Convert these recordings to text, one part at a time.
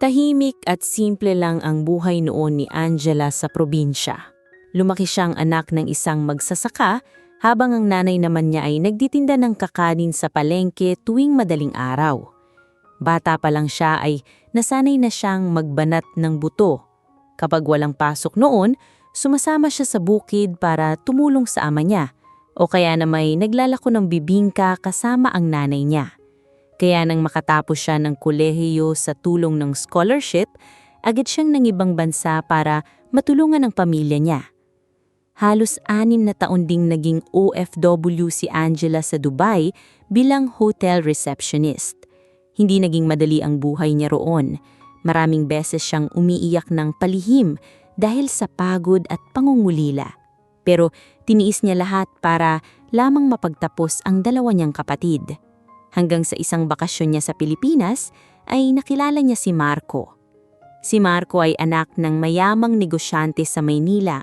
Tahimik at simple lang ang buhay noon ni Angela sa probinsya. Lumaki siyang anak ng isang magsasaka habang ang nanay naman niya ay nagtitinda ng kakanin sa palengke tuwing madaling araw. Bata pa lang siya ay nasanay na siyang magbanat ng buto. Kapag walang pasok noon, sumasama siya sa bukid para tumulong sa ama niya o kaya na may naglalako ng bibingka kasama ang nanay niya. Kaya nang makatapos siya ng kolehiyo sa tulong ng scholarship, agad siyang nangibang bansa para matulungan ang pamilya niya. Halos 6 na taon ding naging OFW si Angela sa Dubai bilang hotel receptionist. Hindi naging madali ang buhay niya roon. Maraming beses siyang umiiyak ng palihim dahil sa pagod at pangungulila. Pero tiniis niya lahat para lamang mapagtapos ang dalawa niyang kapatid. Hanggang sa isang bakasyon niya sa Pilipinas ay nakilala niya si Marco. Si Marco ay anak ng mayamang negosyante sa Maynila.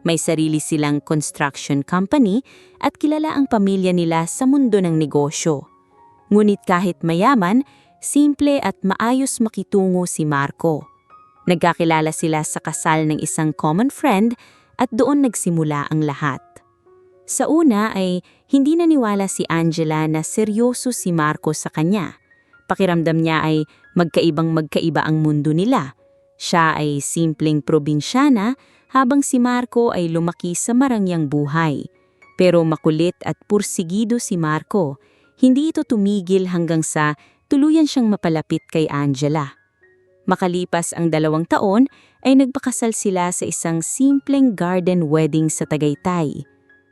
May sarili silang construction company at kilala ang pamilya nila sa mundo ng negosyo. Ngunit kahit mayaman, simple at maayos makitungo si Marco. Nagkakilala sila sa kasal ng isang common friend at doon nagsimula ang lahat. Sa una ay hindi naniwala si Angela na seryoso si Marco sa kanya. Pakiramdam niya ay magkaibang-magkaiba ang mundo nila. Siya ay simpleng probinsyana habang si Marco ay lumaki sa marangyang buhay. Pero makulit at pursigido si Marco. Hindi ito tumigil hanggang sa tuluyan siyang mapalapit kay Angela. Makalipas ang 2 taon ay nagpakasal sila sa isang simpleng garden wedding sa Tagaytay.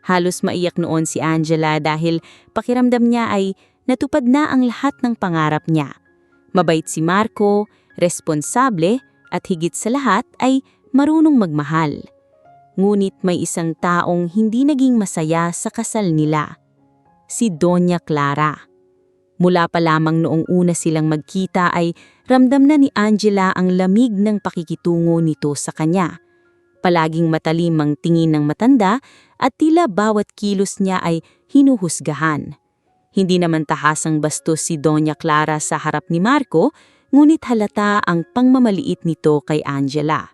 Halos maiyak noon si Angela dahil pakiramdam niya ay natupad na ang lahat ng pangarap niya. Mabait si Marco, responsable at higit sa lahat ay marunong magmahal. Ngunit may isang taong hindi naging masaya sa kasal nila. Si Doña Clara. Mula pa lamang noong una silang magkita ay ramdam na ni Angela ang lamig ng pakikitungo nito sa kanya. Palaging matalim ang tingin ng matanda at tila bawat kilos niya ay hinuhusgahan. Hindi naman tahasang bastos si Doña Clara sa harap ni Marco, ngunit halata ang pangmamaliit nito kay Angela.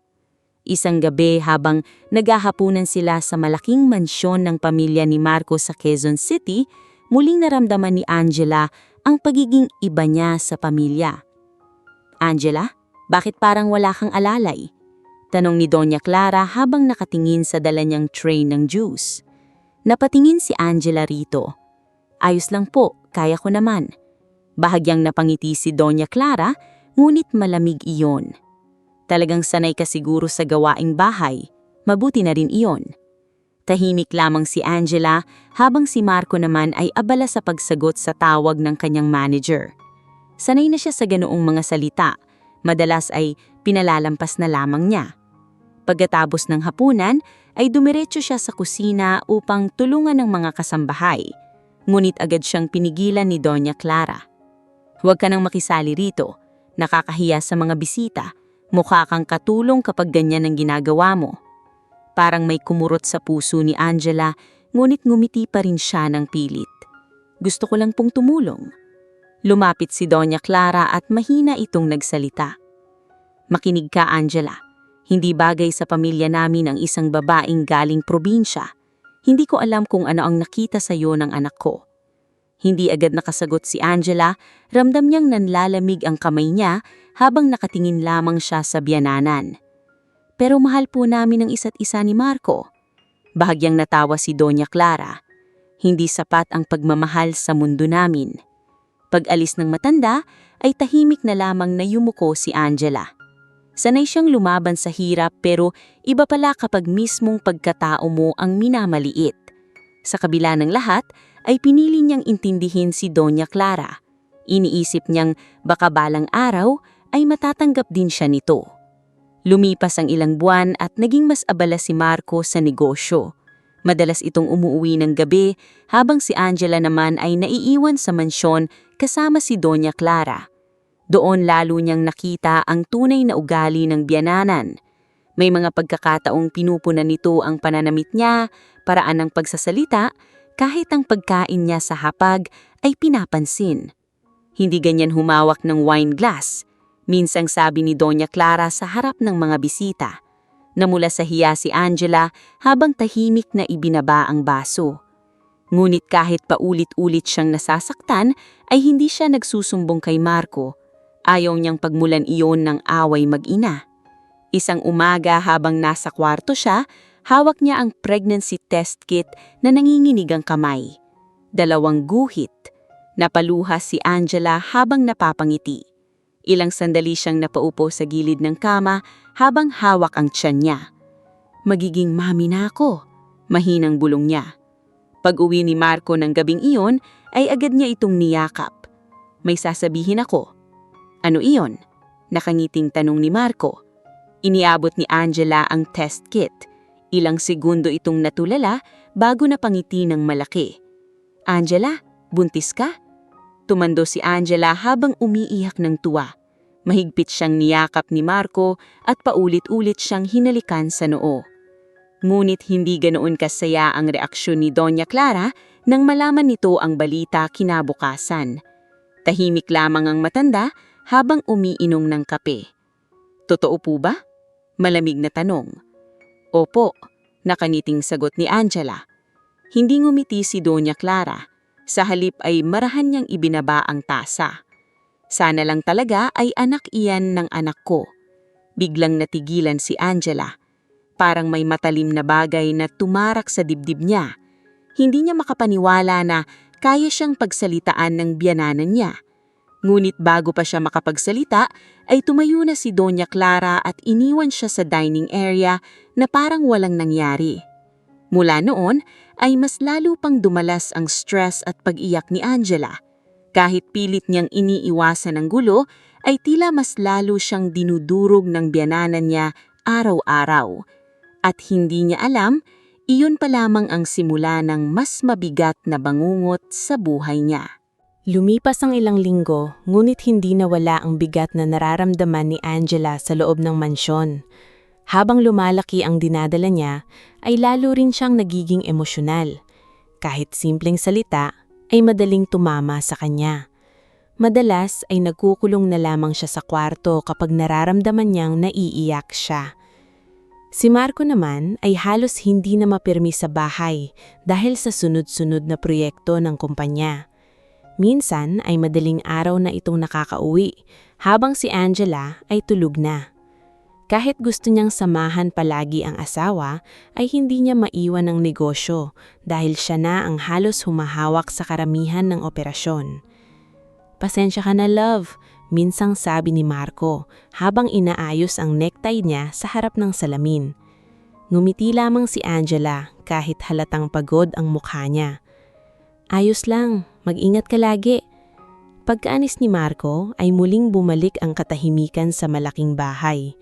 Isang gabi habang naghahapunan sila sa malaking mansyon ng pamilya ni Marco sa Quezon City, muling naramdaman ni Angela ang pagiging iba niya sa pamilya. "Angela, bakit parang wala kang alalay?" tanong ni Doña Clara habang nakatingin sa dala niyang tray ng juice. Napatingin si Angela rito. "Ayos lang po, kaya ko naman." Bahagyang napangiti si Doña Clara, ngunit malamig iyon. Talagang sanay ka siguro sa gawaing bahay, mabuti na rin iyon. Tahimik lamang si Angela habang si Marco naman ay abala sa pagsagot sa tawag ng kanyang manager. Sanay na siya sa ganoong mga salita, madalas ay pinalalampas na lamang niya. Pagkatapos ng hapunan ay dumiretso siya sa kusina upang tulungan ng mga kasambahay. Ngunit agad siyang pinigilan ni Doña Clara. "Huwag ka nang makisali rito. Nakakahiya sa mga bisita. Mukha kang katulong kapag ganyan ang ginagawa mo." Parang may kumurot sa puso ni Angela, ngunit ngumiti pa rin siya ng pilit. "Gusto ko lang pong tumulong." Lumapit si Doña Clara at mahina itong nagsalita. "Makinig ka, Angela. Hindi bagay sa pamilya namin ang isang babaeng galing probinsya. Hindi ko alam kung ano ang nakita sa iyo ng anak ko." Hindi agad nakasagot si Angela, ramdam niyang nanlalamig ang kamay niya habang nakatingin lamang siya sa biyananan. "Pero mahal po namin ang isa't isa ni Marco." Bahagyang natawa si Doña Clara. "Hindi sapat ang pagmamahal sa mundo namin." Pag-alis ng matanda ay tahimik na lamang na yumuko si Angela. Sanay siyang lumaban sa hirap pero iba pala kapag mismong pagkatao mo ang minamaliit. Sa kabila ng lahat ay pinili niyang intindihin si Doña Clara. Iniisip niyang baka balang araw ay matatanggap din siya nito. Lumipas ang ilang buwan at naging mas abala si Marco sa negosyo. Madalas itong umuuwi ng gabi habang si Angela naman ay naiiwan sa mansyon kasama si Doña Clara. Doon lalo niyang nakita ang tunay na ugali ng biyananan. May mga pagkakataong pinupunan nito ang pananamit niya, paraan ng pagsasalita, kahit ang pagkain niya sa hapag ay pinapansin. Hindi ganyan humawak ng wine glass. Minsang sabi ni Doña Clara sa harap ng mga bisita. Namula sa hiya si Angela habang tahimik na ibinaba ang baso. Ngunit kahit paulit-ulit siyang nasasaktan, ay hindi siya nagsusumbong kay Marco. Ayaw niyang pagmulan iyon ng away mag-ina. Isang umaga habang nasa kwarto siya, hawak niya ang pregnancy test kit na nanginginig ang kamay. 2 guhit. Napaluha si Angela habang napapangiti. Ilang sandali siyang napaupo sa gilid ng kama habang hawak ang tiyan niya. Magiging mami na ako, mahinang bulong niya. Pag-uwi ni Marco ng gabing iyon, ay agad niya itong niyakap. May sasabihin ako. Ano iyon? Nakangiting tanong ni Marco. Iniabot ni Angela ang test kit. Ilang segundo itong natulala bago napangiti ng malaki. Angela, buntis ka? Tumando si Angela habang umiiyak ng tuwa. Mahigpit siyang niyakap ni Marco at paulit-ulit siyang hinalikan sa noo. Ngunit hindi ganoon kasaya ang reaksyon ni Doña Clara nang malaman nito ang balita kinabukasan. Tahimik lamang ang matanda habang umiinom ng kape. Totoo po ba? Malamig na tanong. Opo, nakaniting sagot ni Angela. Hindi ngumiti si Doña Clara. Sa halip ay marahan niyang ibinaba ang tasa. Sana lang talaga ay anak iyan ng anak ko. Biglang natigilan si Angela. Parang may matalim na bagay na tumarak sa dibdib niya. Hindi niya makapaniwala na kaya siyang pagsalitaan ng biyananan niya. Ngunit bago pa siya makapagsalita, ay tumayo na si Doña Clara at iniwan siya sa dining area na parang walang nangyari. Mula noon, ay mas lalo pang dumalas ang stress at pag-iyak ni Angela. Kahit pilit niyang iniiwasan ang gulo, ay tila mas lalo siyang dinudurog ng biyananan niya araw-araw. At hindi niya alam, iyon pa lamang ang simula ng mas mabigat na bangungot sa buhay niya. Lumipas ang ilang linggo, ngunit hindi nawala ang bigat na nararamdaman ni Angela sa loob ng mansyon. Habang lumalaki ang dinadala niya, ay lalo rin siyang nagiging emosyonal. Kahit simpleng salita, ay madaling tumama sa kanya. Madalas ay nagkukulong na lamang siya sa kwarto kapag nararamdaman niyang naiiyak siya. Si Marco naman ay halos hindi na mapirmi sa bahay dahil sa sunod-sunod na proyekto ng kumpanya. Minsan ay madaling araw na itong nakakauwi habang si Angela ay tulog na. Kahit gusto niyang samahan palagi ang asawa, ay hindi niya maiwan ang negosyo dahil siya na ang halos humahawak sa karamihan ng operasyon. Pasensya ka na, love, minsang sabi ni Marco habang inaayos ang necktie niya sa harap ng salamin. Ngumiti lamang si Angela kahit halatang pagod ang mukha niya. Ayos lang, mag-ingat ka lagi. Pagkaanis ni Marco ay muling bumalik ang katahimikan sa malaking bahay.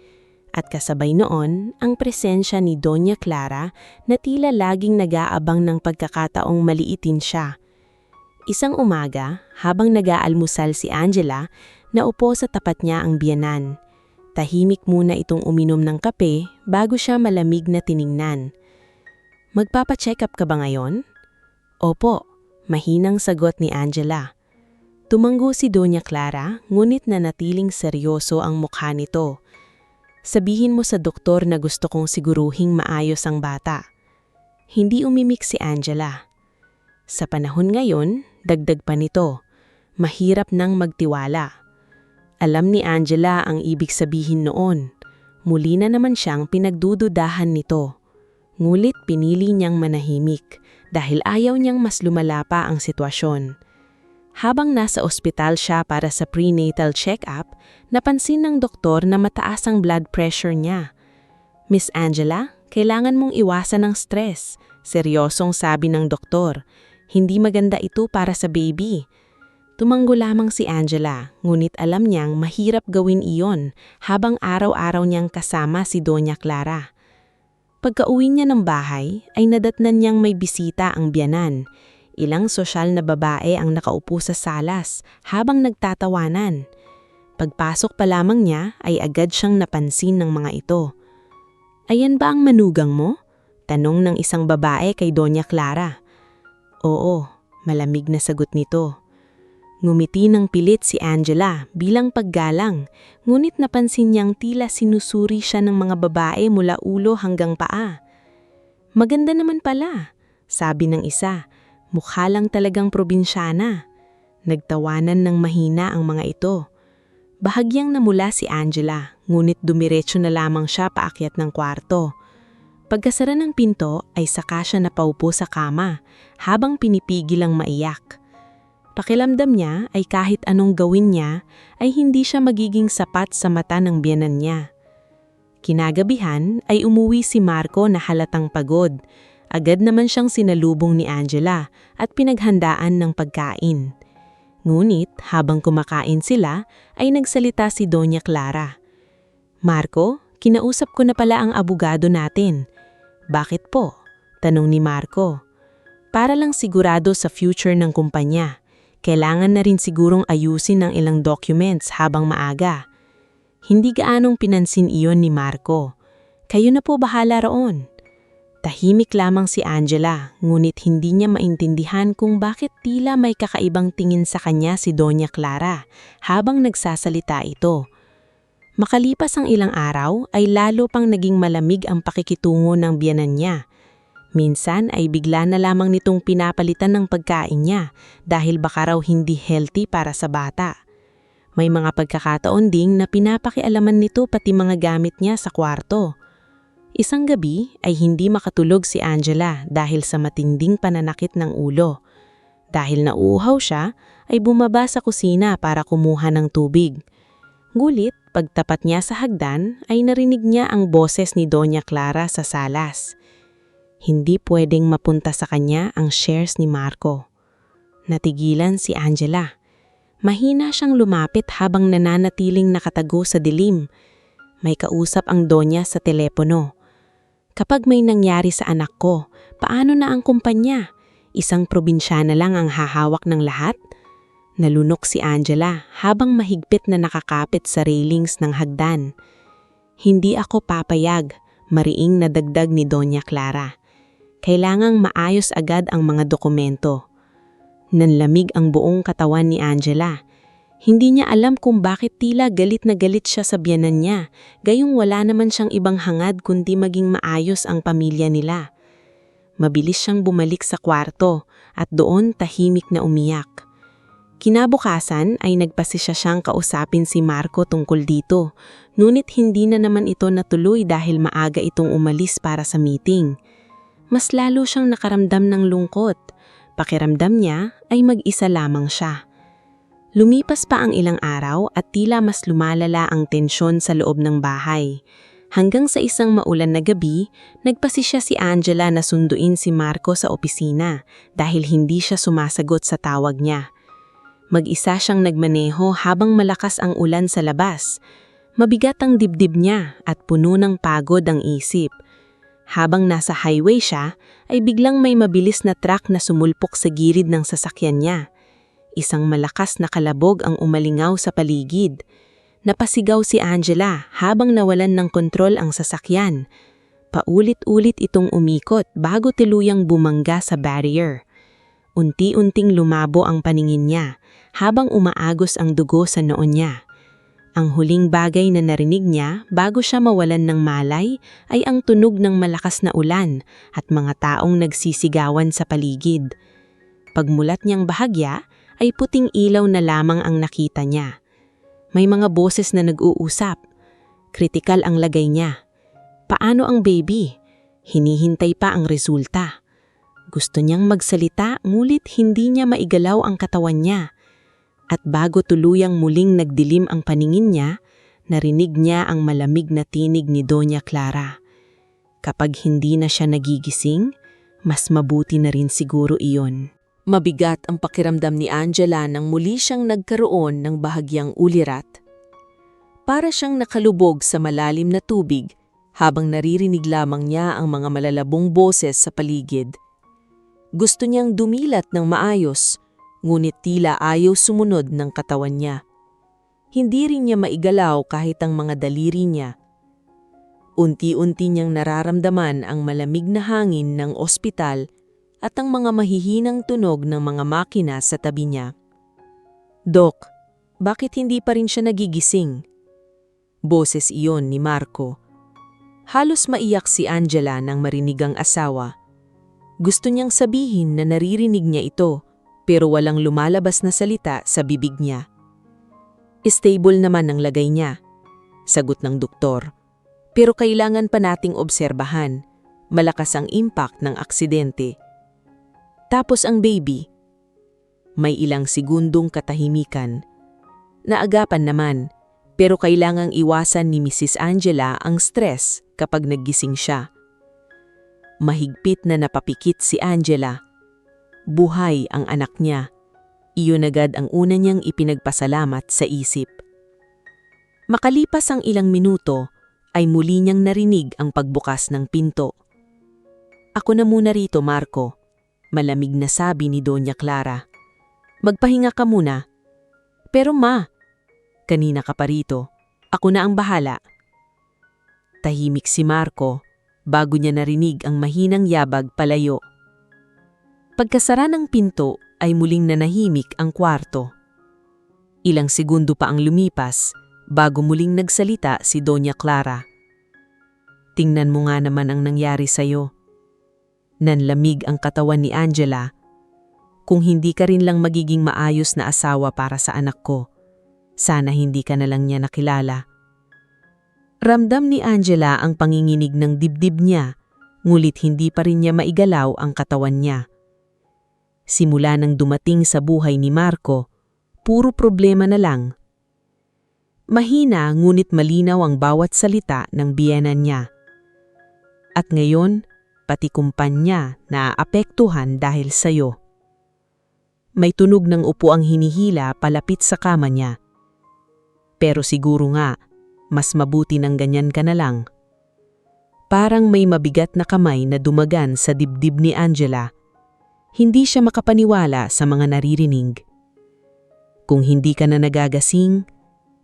At kasabay noon ang presensya ni Doña Clara na tila laging nag-aabang ng pagkakataong maliitin siya. Isang umaga, habang nag-aalmusal si Angela, naupo sa tapat niya ang biyenan. Tahimik muna itong uminom ng kape bago siya malamig na tiningnan. Magpapa-check up ka ba ngayon? Opo, mahinang sagot ni Angela. Tumanggo si Doña Clara ngunit nanatiling seryoso ang mukha nito. Sabihin mo sa doktor na gusto kong siguruhing maayos ang bata. Hindi umimik si Angela. Sa panahon ngayon, dagdag pa nito, mahirap nang magtiwala. Alam ni Angela ang ibig sabihin noon. Muli na naman siyang pinagdududahan nito. Ngulit pinili niyang manahimik dahil ayaw niyang mas lumala pa ang sitwasyon. Habang nasa ospital siya para sa prenatal check-up, napansin ng doktor na mataas ang blood pressure niya. Miss Angela, kailangan mong iwasan ang stress. Seryosong sabi ng doktor. Hindi maganda ito para sa baby. Tumanggo lamang si Angela, ngunit alam niyang mahirap gawin iyon habang araw-araw niyang kasama si Doña Clara. Pagka-uwi niya ng bahay, ay nadatnan niyang may bisita ang biyanan. Ilang sosyal na babae ang nakaupo sa salas habang nagtatawanan. Pagpasok pa lamang niya ay agad siyang napansin ng mga ito. Ayan ba ang manugang mo? Tanong ng isang babae kay Doña Clara. Oo, malamig na sagot nito. Ngumiti ng pilit si Angela bilang paggalang, ngunit napansin niyang tila sinusuri siya ng mga babae mula ulo hanggang paa. Maganda naman pala, sabi ng isa, mukha lang talagang probinsyana. Nagtawanan ng mahina ang mga ito. Bahagyang namula si Angela, ngunit dumiretso na lamang siya paakyat ng kwarto. Pagkasara ng pinto ay saka siya napaupo sa kama habang pinipigil ang maiyak. Pakiramdam niya ay kahit anong gawin niya ay hindi siya magiging sapat sa mata ng biyenan niya. Kinagabihan ay umuwi si Marco na halatang pagod. Agad naman siyang sinalubong ni Angela at pinaghandaan ng pagkain. Ngunit habang kumakain sila ay nagsalita si Doña Clara. "Marco, kinausap ko na pala ang abogado natin." "Bakit po?" tanong ni Marco. "Para lang sigurado sa future ng kumpanya. Kailangan na rin sigurong ayusin ang ilang documents habang maaga." Hindi gaanong pinansin iyon ni Marco. "Kayo na po bahala roon." Tahimik lamang si Angela, ngunit hindi niya maintindihan kung bakit tila may kakaibang tingin sa kanya si Doña Clara habang nagsasalita ito. Makalipas ang ilang araw ay lalo pang naging malamig ang pakikitungo ng biyenan niya. Minsan ay bigla na lamang nitong pinapalitan ng pagkain niya dahil baka raw hindi healthy para sa bata. May mga pagkakataon ding na pinapakialaman nito pati mga gamit niya sa kwarto. Isang gabi ay hindi makatulog si Angela dahil sa matinding pananakit ng ulo. Dahil nauuhaw siya, ay bumaba sa kusina para kumuha ng tubig. Ngulit, pagtapat niya sa hagdan ay narinig niya ang boses ni Doña Clara sa salas. Hindi pwedeng mapunta sa kanya ang shares ni Marco. Natigilan si Angela. Mahina siyang lumapit habang nananatiling nakatago sa dilim. May kausap ang Donya sa telepono. "Kapag may nangyari sa anak ko, paano na ang kumpanya? Isang probinsyana lang ang hahawak ng lahat?" Nalunok si Angela habang mahigpit na nakakapit sa railings ng hagdan. "Hindi ako papayag," mariing na dagdag ni Doña Clara. "Kailangang maayos agad ang mga dokumento." Nanlamig ang buong katawan ni Angela. Hindi niya alam kung bakit tila galit na galit siya sa biyenan niya, gayong wala naman siyang ibang hangad kundi maging maayos ang pamilya nila. Mabilis siyang bumalik sa kwarto at doon tahimik na umiyak. Kinabukasan ay nagpasisya siyang kausapin si Marco tungkol dito, ngunit hindi na naman ito natuloy dahil maaga itong umalis para sa meeting. Mas lalo siyang nakaramdam ng lungkot. Pakiramdam niya ay mag-isa lamang siya. Lumipas pa ang ilang araw at tila mas lumalala ang tensyon sa loob ng bahay. Hanggang sa isang maulan na gabi, nagpasisya si Angela na sunduin si Marco sa opisina dahil hindi siya sumasagot sa tawag niya. Mag-isa siyang nagmaneho habang malakas ang ulan sa labas. Mabigat ang dibdib niya at puno ng pagod ang isip. Habang nasa highway siya, ay biglang may mabilis na truck na sumulpok sa gilid ng sasakyan niya. Isang malakas na kalabog ang umalingaw sa paligid. Napasigaw si Angela habang nawalan ng kontrol ang sasakyan. Paulit-ulit itong umikot bago tuluyang bumangga sa barrier. Unti-unting lumabo ang paningin niya habang umaagos ang dugo sa noo niya. Ang huling bagay na narinig niya bago siya mawalan ng malay ay ang tunog ng malakas na ulan at mga taong nagsisigawan sa paligid. Pagmulat niyang bahagya, ay puting ilaw na lamang ang nakita niya. May mga boses na nag-uusap. Kritikal ang lagay niya. Paano ang baby? Hinihintay pa ang resulta. Gusto niyang magsalita ngunit hindi niya maigalaw ang katawan niya. At bago tuluyang muling nagdilim ang paningin niya, narinig niya ang malamig na tinig ni Doña Clara. Kapag hindi na siya nagigising, mas mabuti na rin siguro iyon. Mabigat ang pakiramdam ni Angela nang muli siyang nagkaroon ng bahagyang ulirat. Para siyang nakalubog sa malalim na tubig habang naririnig lamang niya ang mga malalabong boses sa paligid. Gusto niyang dumilat ng maayos, ngunit tila ayaw sumunod ng katawan niya. Hindi rin niya maigalaw kahit ang mga daliri niya. Unti-unti niyang nararamdaman ang malamig na hangin ng ospital at ang mga mahihinang tunog ng mga makina sa tabi niya. Dok, bakit hindi pa rin siya nagigising? Boses iyon ni Marco. Halos maiyak si Angela nang marinig ang asawa. Gusto niyang sabihin na naririnig niya ito, pero walang lumalabas na salita sa bibig niya. Stable naman ang lagay niya, sagot ng doktor. Pero kailangan pa nating obserbahan. Malakas ang impact ng aksidente. Tapos ang baby. May ilang segundong katahimikan. Naagapan naman, pero kailangang iwasan ni Mrs. Angela ang stress kapag naggising siya. Mahigpit na napapikit si Angela. Buhay ang anak niya. Iyon agad ang una niyang ipinagpasalamat sa isip. Makalipas ang ilang minuto, ay muli niyang narinig ang pagbukas ng pinto. Ako na muna rito, Marco. Malamig na sabi ni Doña Clara. Magpahinga ka muna. Pero ma, kanina ka pa rito. Ako na ang bahala. Tahimik si Marco bago niya narinig ang mahinang yabag palayo. Pagkasara ng pinto ay muling nanahimik ang kwarto. Ilang segundo pa ang lumipas bago muling nagsalita si Doña Clara. Tingnan mo nga naman ang nangyari sa'yo. Nanlamig ang katawan ni Angela. Kung hindi ka rin lang magiging maayos na asawa para sa anak ko, sana hindi ka na lang niya nakilala. Ramdam ni Angela ang panginginig ng dibdib niya, ngulit hindi pa rin niya maigalaw ang katawan niya. Simula nang dumating sa buhay ni Marco, puro problema na lang. Mahina ngunit malinaw ang bawat salita ng biyenan niya. At ngayon, pati kumpanya na apektuhan dahil sa'yo. May tunog ng upuang hinihila palapit sa kama niya. Pero siguro nga, mas mabuti ng ganyan ka na lang. Parang may mabigat na kamay na dumagan sa dibdib ni Angela. Hindi siya makapaniwala sa mga naririnig. Kung hindi ka na nagagasing,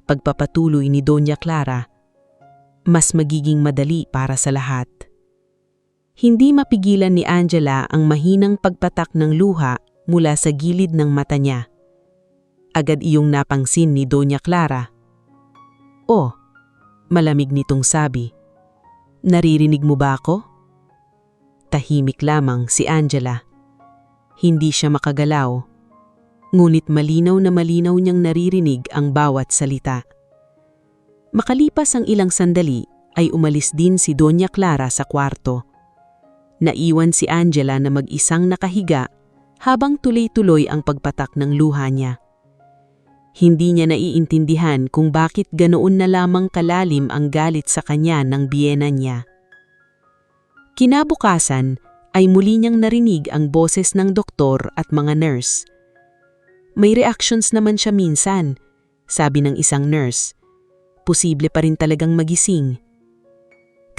pagpapatuloy ni Doña Clara, mas magiging madali para sa lahat. Hindi mapigilan ni Angela ang mahinang pagpatak ng luha mula sa gilid ng mata niya. Agad iyong napangsin ni Doña Clara. Oh, malamig nitong sabi. Naririnig mo ba ako? Tahimik lamang si Angela. Hindi siya makagalaw. Ngunit malinaw na malinaw niyang naririnig ang bawat salita. Makalipas ang ilang sandali ay umalis din si Doña Clara sa kwarto. Naiwan si Angela na mag-isang nakahiga habang tuloy-tuloy ang pagpatak ng luha niya. Hindi niya naiintindihan kung bakit ganoon na lamang kalalim ang galit sa kanya ng biyena niya. Kinabukasan ay muli niyang narinig ang boses ng doktor at mga nurse. May reactions naman siya minsan, sabi ng isang nurse. Posible pa rin talagang magising.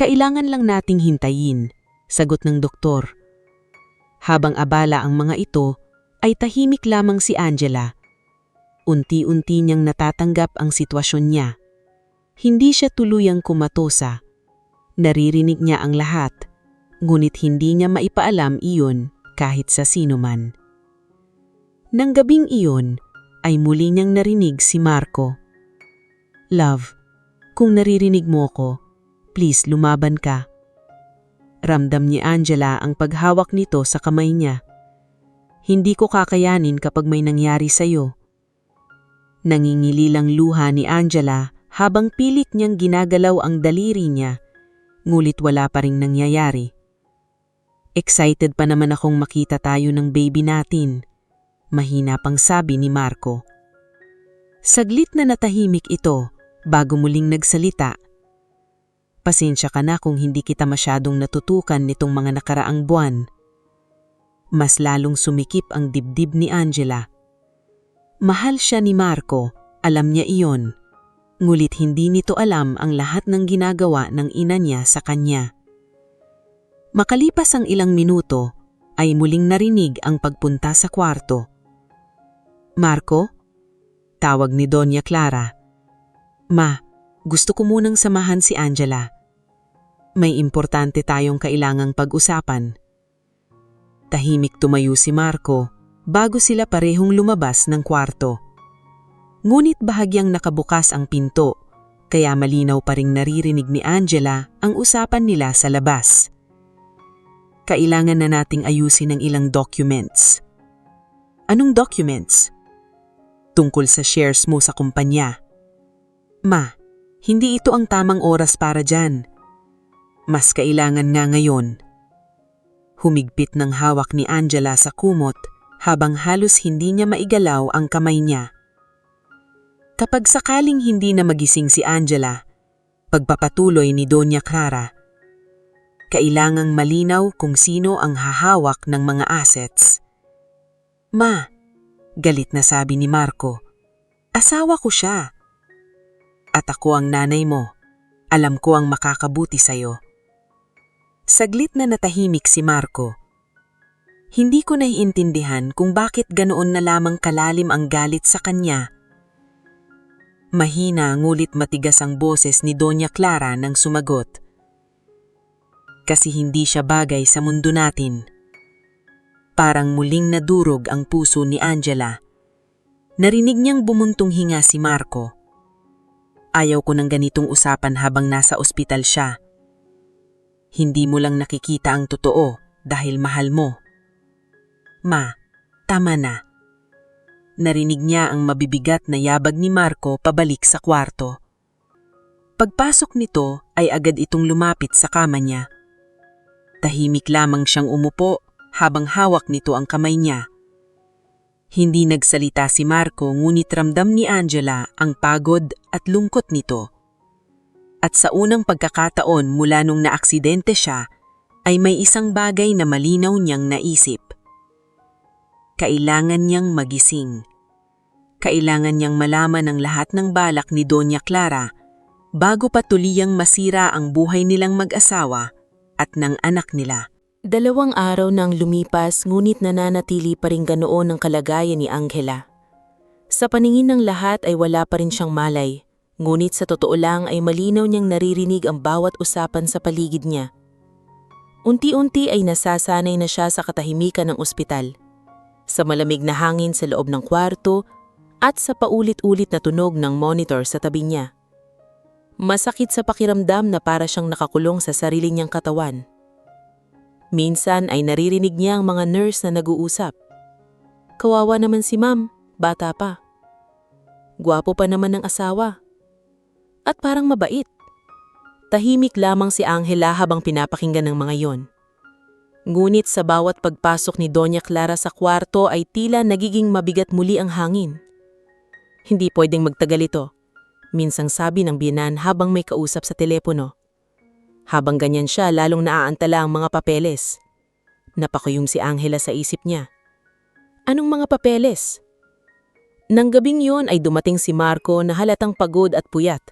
Kailangan lang nating hintayin, sagot ng doktor. Habang abala ang mga ito, ay tahimik lamang si Angela. Unti-unti niyang natatanggap ang sitwasyon niya. Hindi siya tuluyang kumatosa. Naririnig niya ang lahat, ngunit hindi niya maipaalam iyon kahit sa sino man. Nang gabing iyon, ay muli niyang narinig si Marco. Love, kung naririnig mo ko, please lumaban ka. Ramdam ni Angela ang paghawak nito sa kamay niya. Hindi ko kakayanin kapag may nangyari sa'yo. Nangingililang luha ni Angela habang pilit niyang ginagalaw ang daliri niya, ngulit wala pa ring nangyayari. Excited pa naman akong makita tayo ng baby natin, mahina pang sabi ni Marco. Saglit na natahimik ito bago muling nagsalita. Pasensya ka na kung hindi kita masyadong natutukan nitong mga nakaraang buwan. Mas lalong sumikip ang dibdib ni Angela. Mahal siya ni Marco, alam niya iyon. Ngulit hindi nito alam ang lahat ng ginagawa ng ina niya sa kanya. Makalipas ang ilang minuto, ay muling narinig ang pagpunta sa kwarto. Marco? Tawag ni Doña Clara. Ma, gusto ko munang samahan si Angela. May importante tayong kailangang pag-usapan. Tahimik tumayo si Marco bago sila parehong lumabas ng kwarto. Ngunit bahagyang nakabukas ang pinto, kaya malinaw pa ring naririnig ni Angela ang usapan nila sa labas. Kailangan na nating ayusin ang ilang documents. Anong documents? Tungkol sa shares mo sa kumpanya. Ma, hindi ito ang tamang oras para dyan. Mas kailangan nga ngayon. Humigpit ng hawak ni Angela sa kumot habang halos hindi niya maigalaw ang kamay niya. Kapag sakaling hindi na magising si Angela, pagpapatuloy ni Doña Clara, kailangang malinaw kung sino ang hahawak ng mga assets. Ma, galit na sabi ni Marco, asawa ko siya. At ako ang nanay mo, alam ko ang makakabuti sa'yo. Saglit na natahimik si Marco. Hindi ko naiintindihan kung bakit ganoon na lamang kalalim ang galit sa kanya. Mahina ngulit matigas ang boses ni Doña Clara nang sumagot. Kasi hindi siya bagay sa mundo natin. Parang muling nadurog ang puso ni Angela. Narinig niyang bumuntong hinga si Marco. Ayaw ko ng ganitong usapan habang nasa ospital siya. Hindi mo lang nakikita ang totoo dahil mahal mo. Ma, tama na. Narinig niya ang mabibigat na yabag ni Marco pabalik sa kwarto. Pagpasok nito ay agad itong lumapit sa kama niya. Tahimik lamang siyang umupo habang hawak nito ang kamay niya. Hindi nagsalita si Marco ngunit ramdam ni Angela ang pagod at lungkot nito. At sa unang pagkakataon mula nung naaksidente siya, ay may isang bagay na malinaw niyang naisip. Kailangan niyang magising. Kailangan niyang malaman ang lahat ng balak ni Doña Clara bago pa tuliyang masira ang buhay nilang mag-asawa at ng anak nila. 2 araw nang lumipas ngunit nananatili pa rin ganoon ang kalagayan ni Angela. Sa paningin ng lahat ay wala pa rin siyang malay, ngunit sa totoo lang ay malinaw niyang naririnig ang bawat usapan sa paligid niya. Unti-unti ay nasasanay na siya sa katahimikan ng ospital, sa malamig na hangin sa loob ng kwarto at sa paulit-ulit na tunog ng monitor sa tabi niya. Masakit sa pakiramdam na para siyang nakakulong sa sarili niyang katawan. Minsan ay naririnig niya ang mga nurse na nag-uusap. Kawawa naman si ma'am, bata pa. Gwapo pa naman ng asawa. At parang mabait. Tahimik lamang si Angela habang pinapakinggan ng mga yon. Ngunit sa bawat pagpasok ni Doña Clara sa kwarto ay tila nagiging mabigat muli ang hangin. Hindi pwedeng magtagal ito, minsang sabi ng biyenan habang may kausap sa telepono. Habang ganyan siya, lalong naaantala ang mga papeles. Napakuyom si Angela sa isip niya. Anong mga papeles? Nang gabing yon ay dumating si Marco na halatang pagod at puyat.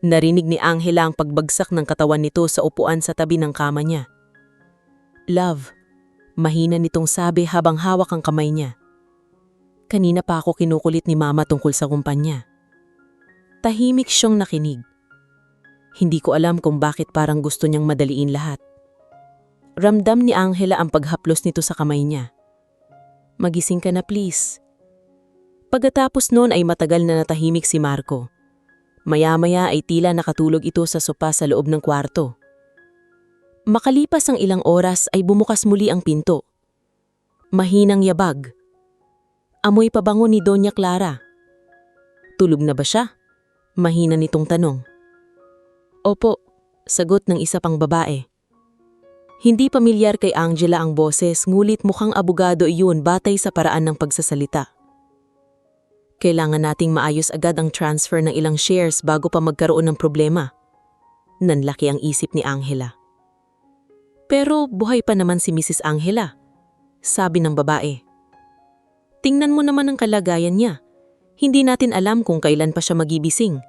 Narinig ni Angela ang pagbagsak ng katawan nito sa upuan sa tabi ng kama niya. Love, mahina nitong sabi habang hawak ang kamay niya. Kanina pa ako kinukulit ni Mama tungkol sa kumpanya. Tahimik siyang nakinig. Hindi ko alam kung bakit parang gusto niyang madaliin lahat. Ramdam ni Angela ang paghaplos nito sa kamay niya. Magising ka na please. Pagkatapos noon ay matagal na natahimik si Marco. Maya-maya ay tila nakatulog ito sa sopa sa loob ng kwarto. Makalipas ang ilang oras ay bumukas muli ang pinto. Mahinang yabag. Amoy pabango ni Doña Clara. Tulog na ba siya? Mahina nitong tanong. Opo, sagot ng isa pang babae. Hindi pamilyar kay Angela ang boses, ngulit mukhang abogado iyon batay sa paraan ng pagsasalita. Kailangan nating maayos agad ang transfer ng ilang shares bago pa magkaroon ng problema. Nanlaki ang isip ni Angela. Pero buhay pa naman si Mrs. Angela, sabi ng babae. Tingnan mo naman ang kalagayan niya. Hindi natin alam kung kailan pa siya magibising.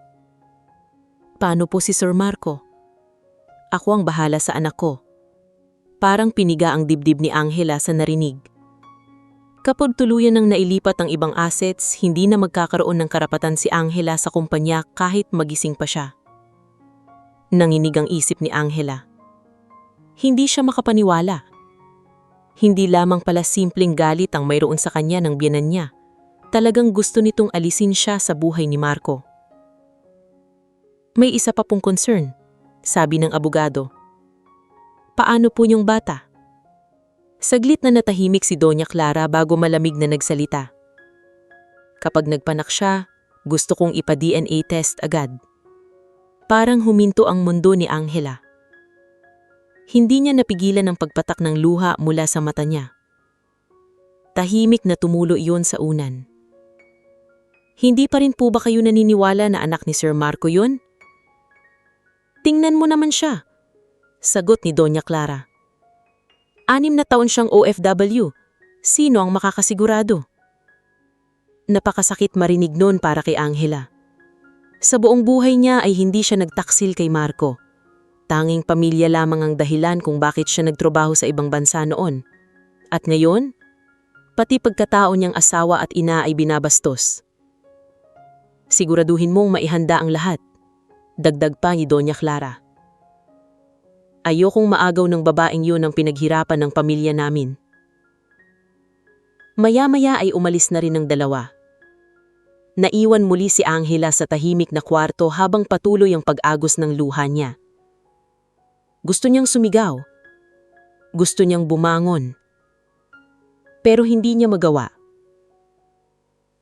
Paano po si Sir Marco? Ako ang bahala sa anak ko. Parang piniga ang dibdib ni Angela sa narinig. Kapag tuluyan ng nailipat ang ibang assets, hindi na magkakaroon ng karapatan si Angela sa kumpanya kahit magising pa siya. Nanginig ang isip ni Angela. Hindi siya makapaniwala. Hindi lamang pala simpleng galit ang mayroon sa kanya ng biyenan niya, Talagang gusto nitong alisin siya sa buhay ni Marco. May isa pa pong concern, sabi ng abogado. Paano po yung bata? Saglit na natahimik si Doña Clara bago malamig na nagsalita. Kapag nagpanak siya, gusto kong ipa-DNA test agad. Parang huminto ang mundo ni Angela. Hindi niya napigilan ang pagpatak ng luha mula sa mata niya. Tahimik na tumulo iyon sa unan. Hindi pa rin po ba kayo naniniwala na anak ni Sir Marco yun? Tingnan mo naman siya, sagot ni Doña Clara. 6 na taon siyang OFW. Sino ang makakasigurado? Napakasakit marinig noon para kay Angela. Sa buong buhay niya ay hindi siya nagtaksil kay Marco. Tanging pamilya lamang ang dahilan kung bakit siya nagtrabaho sa ibang bansa noon. At ngayon, pati pagkatao niyang asawa at ina ay binabastos. Siguraduhin mong maihanda ang lahat, dagdag pa ni Doña Clara. Ayokong maagaw ng babaeng yun ang pinaghirapan ng pamilya namin. Maya-maya ay umalis na rin ang dalawa. Naiwan muli si Angela sa tahimik na kwarto habang patuloy ang pag-agos ng luha niya. Gusto niyang sumigaw. Gusto niyang bumangon. Pero hindi niya magawa.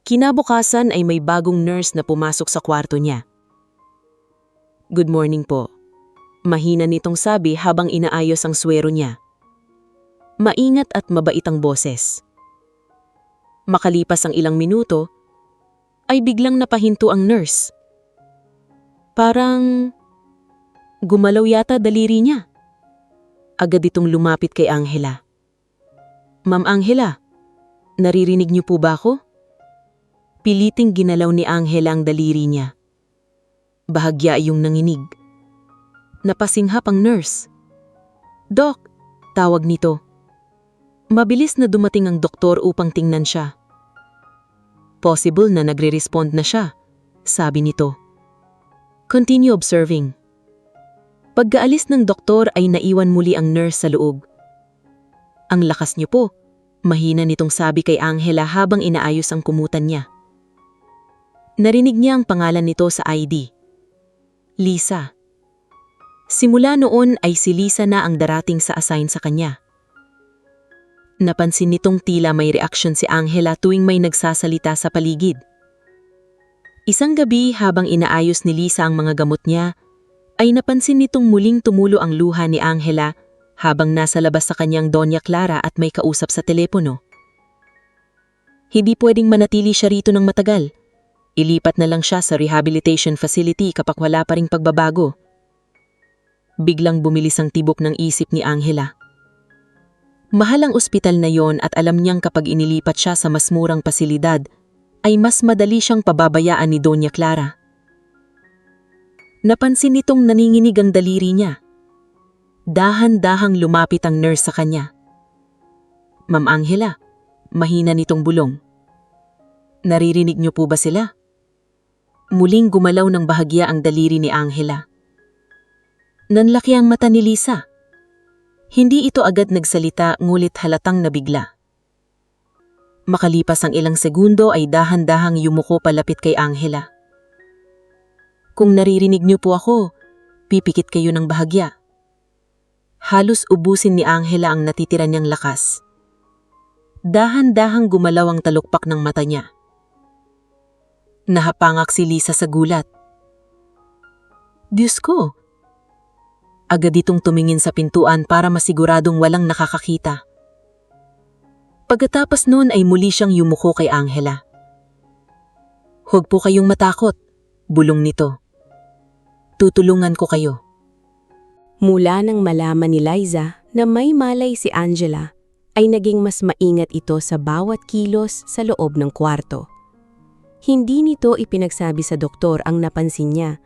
Kinabukasan ay may bagong nurse na pumasok sa kwarto niya. Good morning po. Mahina nitong sabi habang inaayos ang swero niya. Maingat at mabait ang boses. Makalipas ang ilang minuto, ay biglang napahinto ang nurse. Parang gumalaw yata daliri niya. Agad itong lumapit kay Angela. Ma'am Angela, naririnig niyo po ba ako? Piliting ginalaw ni Angela ang daliri niya. Bahagya iyong nanginig. Napasinghap ang nurse. Dok, tawag nito. Mabilis na dumating ang doktor upang tingnan siya. Possible na nagre-respond na siya, sabi nito. Continue observing. Pagkaalis ng doktor ay naiwan muli ang nurse sa loob. Ang lakas niyo po, mahina nitong sabi kay Angela habang inaayos ang kumutan niya. Narinig niya ang pangalan nito sa ID. Lisa. Simula noon ay si Lisa na ang darating sa assign sa kanya. Napansin nitong tila may reaksyon si Angela tuwing may nagsasalita sa paligid. Isang gabi habang inaayos ni Lisa ang mga gamot niya, ay napansin nitong muling tumulo ang luha ni Angela habang nasa labas sa kanyang Doña Clara at may kausap sa telepono. Hindi pwedeng manatili siya rito ng matagal. Ilipat na lang siya sa rehabilitation facility kapag wala pa ring pagbabago. Biglang bumilis ang tibok ng isip ni Angela. Mahal ang ospital na yon at alam niyang kapag inilipat siya sa mas murang pasilidad, ay mas madali siyang pababayaan ni Doña Clara. Napansin nitong naninginig ang daliri niya. Dahan-dahang lumapit ang nurse sa kanya. Ma'am Angela, mahina nitong bulong. Naririnig niyo po ba sila? Muling gumalaw ng bahagya ang daliri ni Angela. Nanlaki ang mata ni Lisa. Hindi ito agad nagsalita ngulit halatang nabigla. Makalipas ang ilang segundo ay dahan-dahang yumuko palapit kay Angela. Kung naririnig niyo po ako, pipikit kayo ng bahagya. Halos ubusin ni Angela ang natitira niyang lakas. Dahan-dahang gumalaw ang talukpak ng mata niya. Nahapangak si Lisa sa gulat. Diyos ko! Agad itong tumingin sa pintuan para masiguradong walang nakakakita. Pagkatapos noon ay muli siyang yumuko kay Angela. Huwag po kayong matakot, bulong nito. Tutulungan ko kayo. Mula nang malaman ni Liza na may malay si Angela, ay naging mas maingat ito sa bawat kilos sa loob ng kwarto. Hindi nito ipinagsabi sa doktor ang napansin niya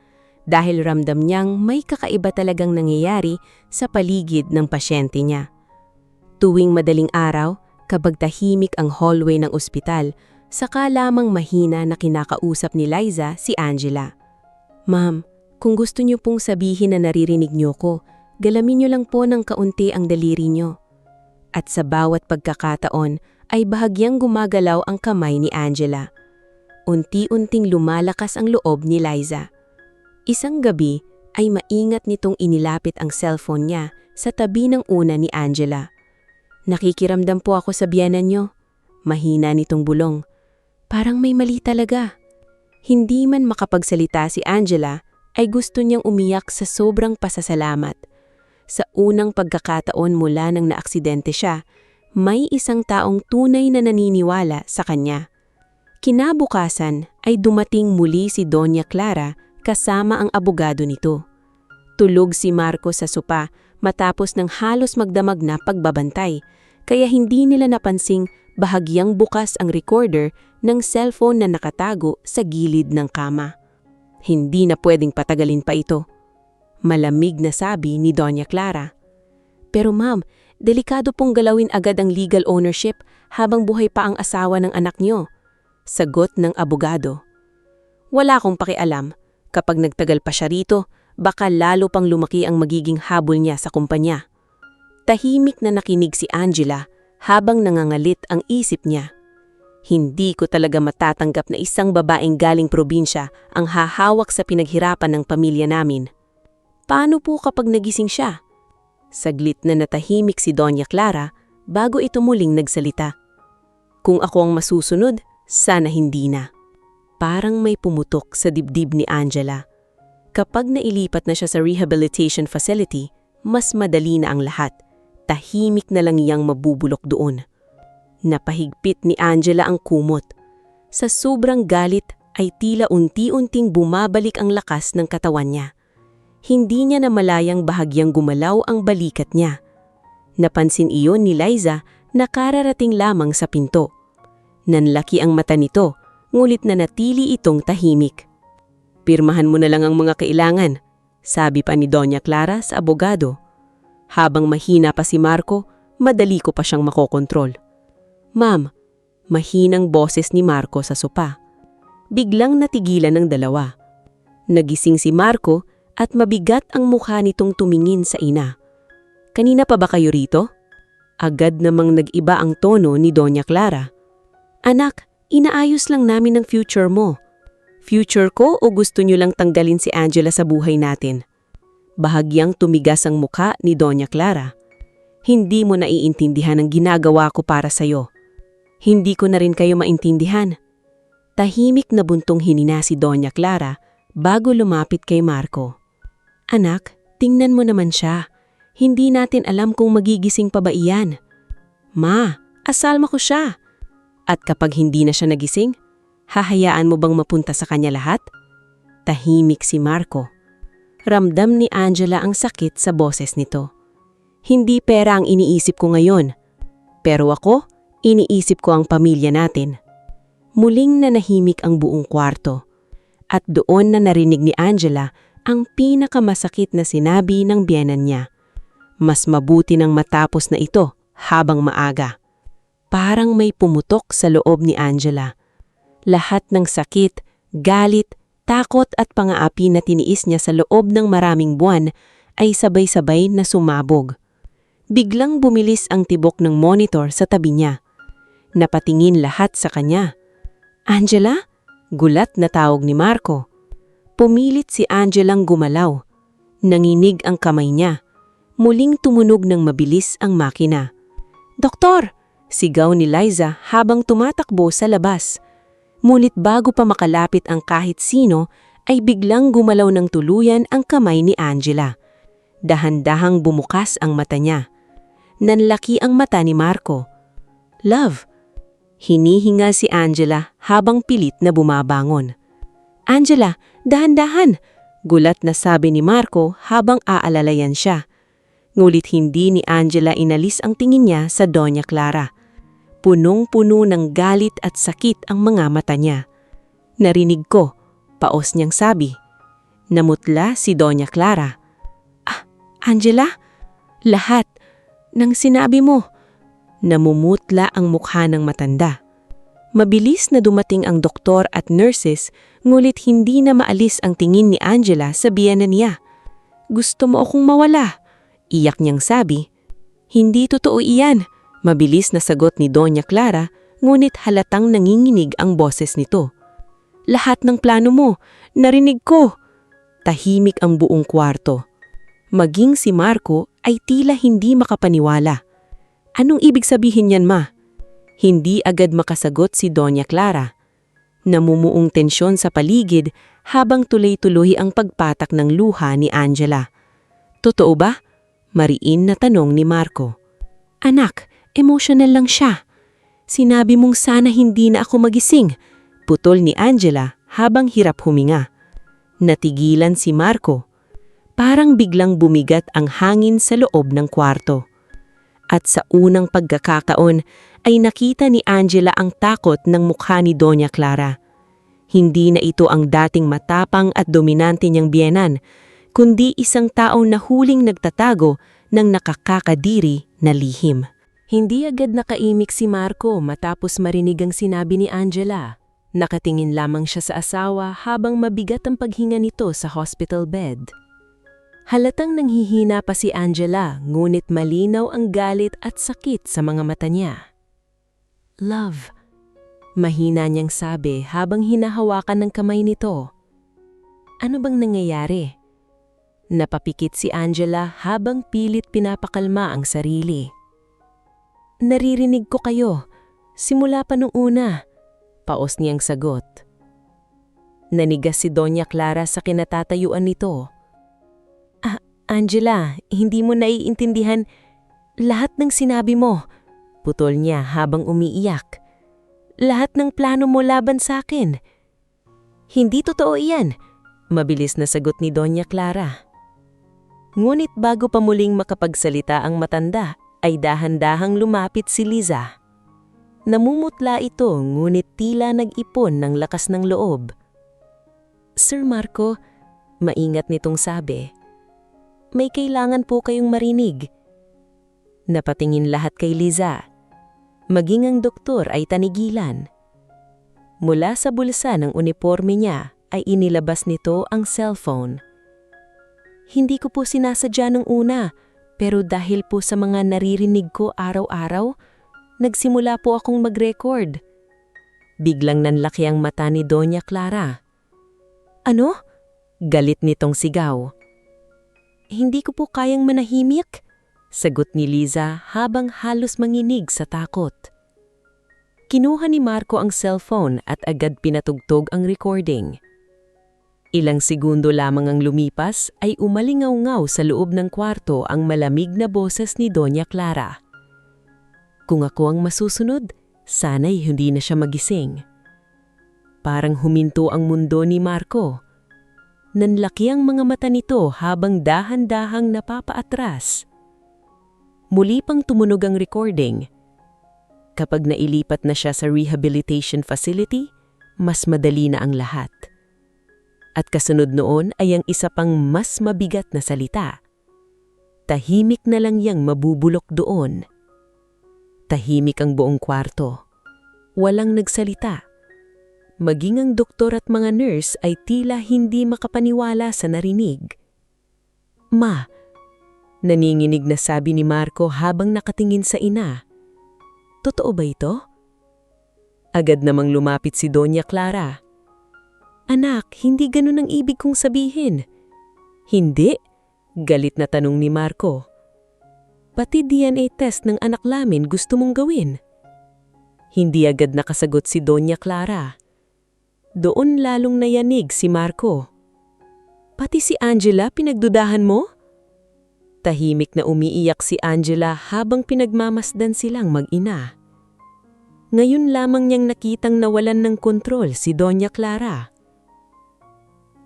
dahil ramdam niyang may kakaiba talagang nangyayari sa paligid ng pasyente niya. Tuwing madaling araw, kapag tahimik ang hallway ng ospital, saka lamang mahina na kinakausap ni Liza si Angela. Ma'am, kung gusto niyo pong sabihin na naririnig niyo ko, galamin niyo lang po ng kaunti ang daliri niyo. At sa bawat pagkakataon ay bahagyang gumagalaw ang kamay ni Angela. Unti-unting lumalakas ang loob ni Liza. Isang gabi ay maingat nitong inilapit ang cellphone niya sa tabi ng una ni Angela. "Nakikiramdam po ako sa biyenan niyo." Mahina nitong bulong. Parang may mali talaga. Hindi man makapagsalita si Angela, ay gusto niyang umiyak sa sobrang pasasalamat. Sa unang pagkakataon mula nang naaksidente siya, may isang taong tunay na naniniwala sa kanya. Kinabukasan ay dumating muli si Doña Clara kasama ang abogado nito. Tulog si Marco sa sopa matapos ng halos magdamag na pagbabantay, kaya hindi nila napansing bahagyang bukas ang recorder ng cellphone na nakatago sa gilid ng kama. Hindi na pwedeng patagalin pa ito. Malamig na sabi ni Doña Clara. "Pero ma'am, delikado pong galawin agad ang legal ownership habang buhay pa ang asawa ng anak niyo," sagot ng abogado. "Wala akong pakialam. Kapag nagtagal pa siya rito, baka lalo pang lumaki ang magiging habol niya sa kumpanya." Tahimik na nakinig si Angela habang nangangalit ang isip niya. Hindi ko talaga matatanggap na isang babaeng galing probinsya ang hahawak sa pinaghirapan ng pamilya namin. Paano po kapag nagising siya? Saglit na natahimik si Doña Clara bago ito muling nagsalita. "Kung ako ang masusunod, sana hindi na." Parang may pumutok sa dibdib ni Angela. Kapag nailipat na siya sa rehabilitation facility, mas madali na ang lahat. Tahimik na lang iyang mabubulok doon. Napahigpit ni Angela ang kumot. Sa sobrang galit ay tila unti-unting bumabalik ang lakas ng katawan niya. Hindi niya namalayang bahagyang gumalaw ang balikat niya. Napansin iyon ni Liza na kararating lamang sa pinto. Nanlaki ang mata nito, ngulit nanatili itong tahimik. "Pirmahan mo na lang ang mga kailangan," sabi pa ni Doña Clara sa abogado. Habang mahina pa si Marco, madali ko pa siyang makokontrol. "Ma'am," mahinang boses ni Marco sa sopa. Biglang natigilan ng dalawa. Nagising si Marco at mabigat ang mukha nitong tumingin sa ina. "Kanina pa ba kayo rito?" Agad namang nag-iba ang tono ni Doña Clara. "Anak, inaayos lang namin ang future mo." "Future ko o gusto niyo lang tanggalin si Angela sa buhay natin?" Bahagyang tumigas ang mukha ni Doña Clara. "Hindi mo naiintindihan ang ginagawa ko para sa'yo. Hindi ko na rin kayo maintindihan." Tahimik na buntong hinina si Doña Clara bago lumapit kay Marco. "Anak, tingnan mo naman siya. Hindi natin alam kung magigising pa ba iyan." "Ma, asalma ko siya." "At kapag hindi na siya nagising, hahayaan mo bang mapunta sa kanya lahat?" Tahimik si Marco. Ramdam ni Angela ang sakit sa boses nito. "Hindi pera ang iniisip ko ngayon. Pero ako, iniisip ko ang pamilya natin." Muling nanahimik ang buong kwarto. At doon na narinig ni Angela ang pinakamasakit na sinabi ng biyenan niya. Mas mabuti nang matapos na ito habang maaga. Parang may pumutok sa loob ni Angela. Lahat ng sakit, galit, takot at pangaapi na tiniis niya sa loob ng maraming buwan ay sabay-sabay na sumabog. Biglang bumilis ang tibok ng monitor sa tabi niya. Napatingin lahat sa kanya. "Angela?" Gulat na tawag ni Marco. Pumilit si Angelang gumalaw. Nanginig ang kamay niya. Muling tumunog ng mabilis ang makina. "Doktor!" Sigaw ni Liza habang tumatakbo sa labas. Ngunit bago pa makalapit ang kahit sino, ay biglang gumalaw ng tuluyan ang kamay ni Angela. Dahan-dahang bumukas ang mata niya. Nanlaki ang mata ni Marco. "Love!" Hinihingal si Angela habang pilit na bumabangon. "Angela, dahan-dahan!" Gulat na sabi ni Marco habang aalalayan siya. Ngulit hindi ni Angela inalis ang tingin niya sa Doña Clara. Punong-puno ng galit at sakit ang mga mata niya. "Narinig ko," paos niyang sabi. Namutla si Doña Clara. Angela? Lahat ng sinabi mo." Namumutla ang mukha ng matanda. Mabilis na dumating ang doktor at nurses, ngulit hindi na maalis ang tingin ni Angela sa biyenan niya. "Gusto mo akong mawala?" Iyak niyang sabi. "Hindi totoo iyan." Mabilis na sagot ni Doña Clara, ngunit halatang nanginginig ang boses nito. Lahat ng plano mo, narinig ko. Tahimik ang buong kwarto. Maging si Marco ay tila hindi makapaniwala. Anong ibig sabihin niyan, ma? Hindi agad makasagot si Doña Clara. Namumuong tensyon sa paligid habang tuloy-tuloy ang pagpatak ng luha ni Angela. Totoo ba? Mariin na tanong ni Marco. Anak, emotional lang siya. Sinabi mong sana hindi na ako magising. Putol ni Angela habang hirap huminga. Natigilan si Marco. Parang biglang bumigat ang hangin sa loob ng kwarto. At sa unang pagkakataon ay nakita ni Angela ang takot ng mukha ni Doña Clara. Hindi na ito ang dating matapang at dominante niyang biyenan, kundi isang taong nahuling nagtatago ng nakakakadiri na lihim. Hindi agad nakaimik si Marco matapos marinig ang sinabi ni Angela. Nakatingin lamang siya sa asawa habang mabigat ang paghinga nito sa hospital bed. Halatang nanghihina pa si Angela, ngunit malinaw ang galit at sakit sa mga mata niya. Love, mahina niyang sabi habang hinahawakan ng kamay nito. Ano bang nangyayari? Napapikit si Angela habang pilit pinapakalma ang sarili. Naririnig ko kayo, simula pa nung una, paos niyang sagot. Nanigas si Doña Clara sa kinatatayuan nito. Angela, hindi mo naiintindihan lahat ng sinabi mo, putol niya habang umiiyak. Lahat ng plano mo laban sa akin. Hindi totoo iyan, mabilis na sagot ni Doña Clara. Ngunit bago pa muling makapagsalita ang matanda, ay dahan-dahang lumapit si Liza. Namumutla ito ngunit tila nag-ipon ng lakas ng loob. Sir Marco, maingat nitong sabi, may kailangan po kayong marinig. Napatingin lahat kay Liza. Maging ang doktor ay tanigilan. Mula sa bulsa ng uniforme niya ay inilabas nito ang cellphone. Hindi ko po sinasadya nung una, pero dahil po sa mga naririnig ko araw-araw, nagsimula po akong mag-record. Biglang nanlaki ang mata ni Doña Clara. Ano? Galit nitong sigaw. Hindi ko po kayang manahimik, sagot ni Liza habang halos manginig sa takot. Kinuha ni Marco ang cellphone at agad pinatugtog ang recording. Ilang segundo lamang ang lumipas ay umalingaw-ngaw sa loob ng kwarto ang malamig na boses ni Doña Clara. Kung ako ang masusunod, sana'y hindi na siya magising. Parang huminto ang mundo ni Marco. Nanlaki ang mga mata nito habang dahan-dahang napapaatras. Muli pang tumunog ang recording. Kapag nailipat na siya sa rehabilitation facility, mas madali na ang lahat. At kasunod noon ay ang isa pang mas mabigat na salita. Tahimik na lang yang mabubulok doon. Tahimik ang buong kwarto. Walang nagsalita. Maging ang doktor at mga nurse ay tila hindi makapaniwala sa narinig. Ma, naninginig na sabi ni Marco habang nakatingin sa ina. Totoo ba ito? Agad namang lumapit si Doña Clara. Anak, hindi ganun ang ibig kong sabihin. Hindi? Galit na tanong ni Marco. Pati DNA test ng anak namin gusto mong gawin. Hindi agad nakasagot si Doña Clara. Doon lalong nayanig si Marco. Pati si Angela pinagdudahan mo? Tahimik na umiiyak si Angela habang pinagmamasdan silang mag-ina. Ngayon lamang niyang nakitang nawalan ng kontrol si Doña Clara.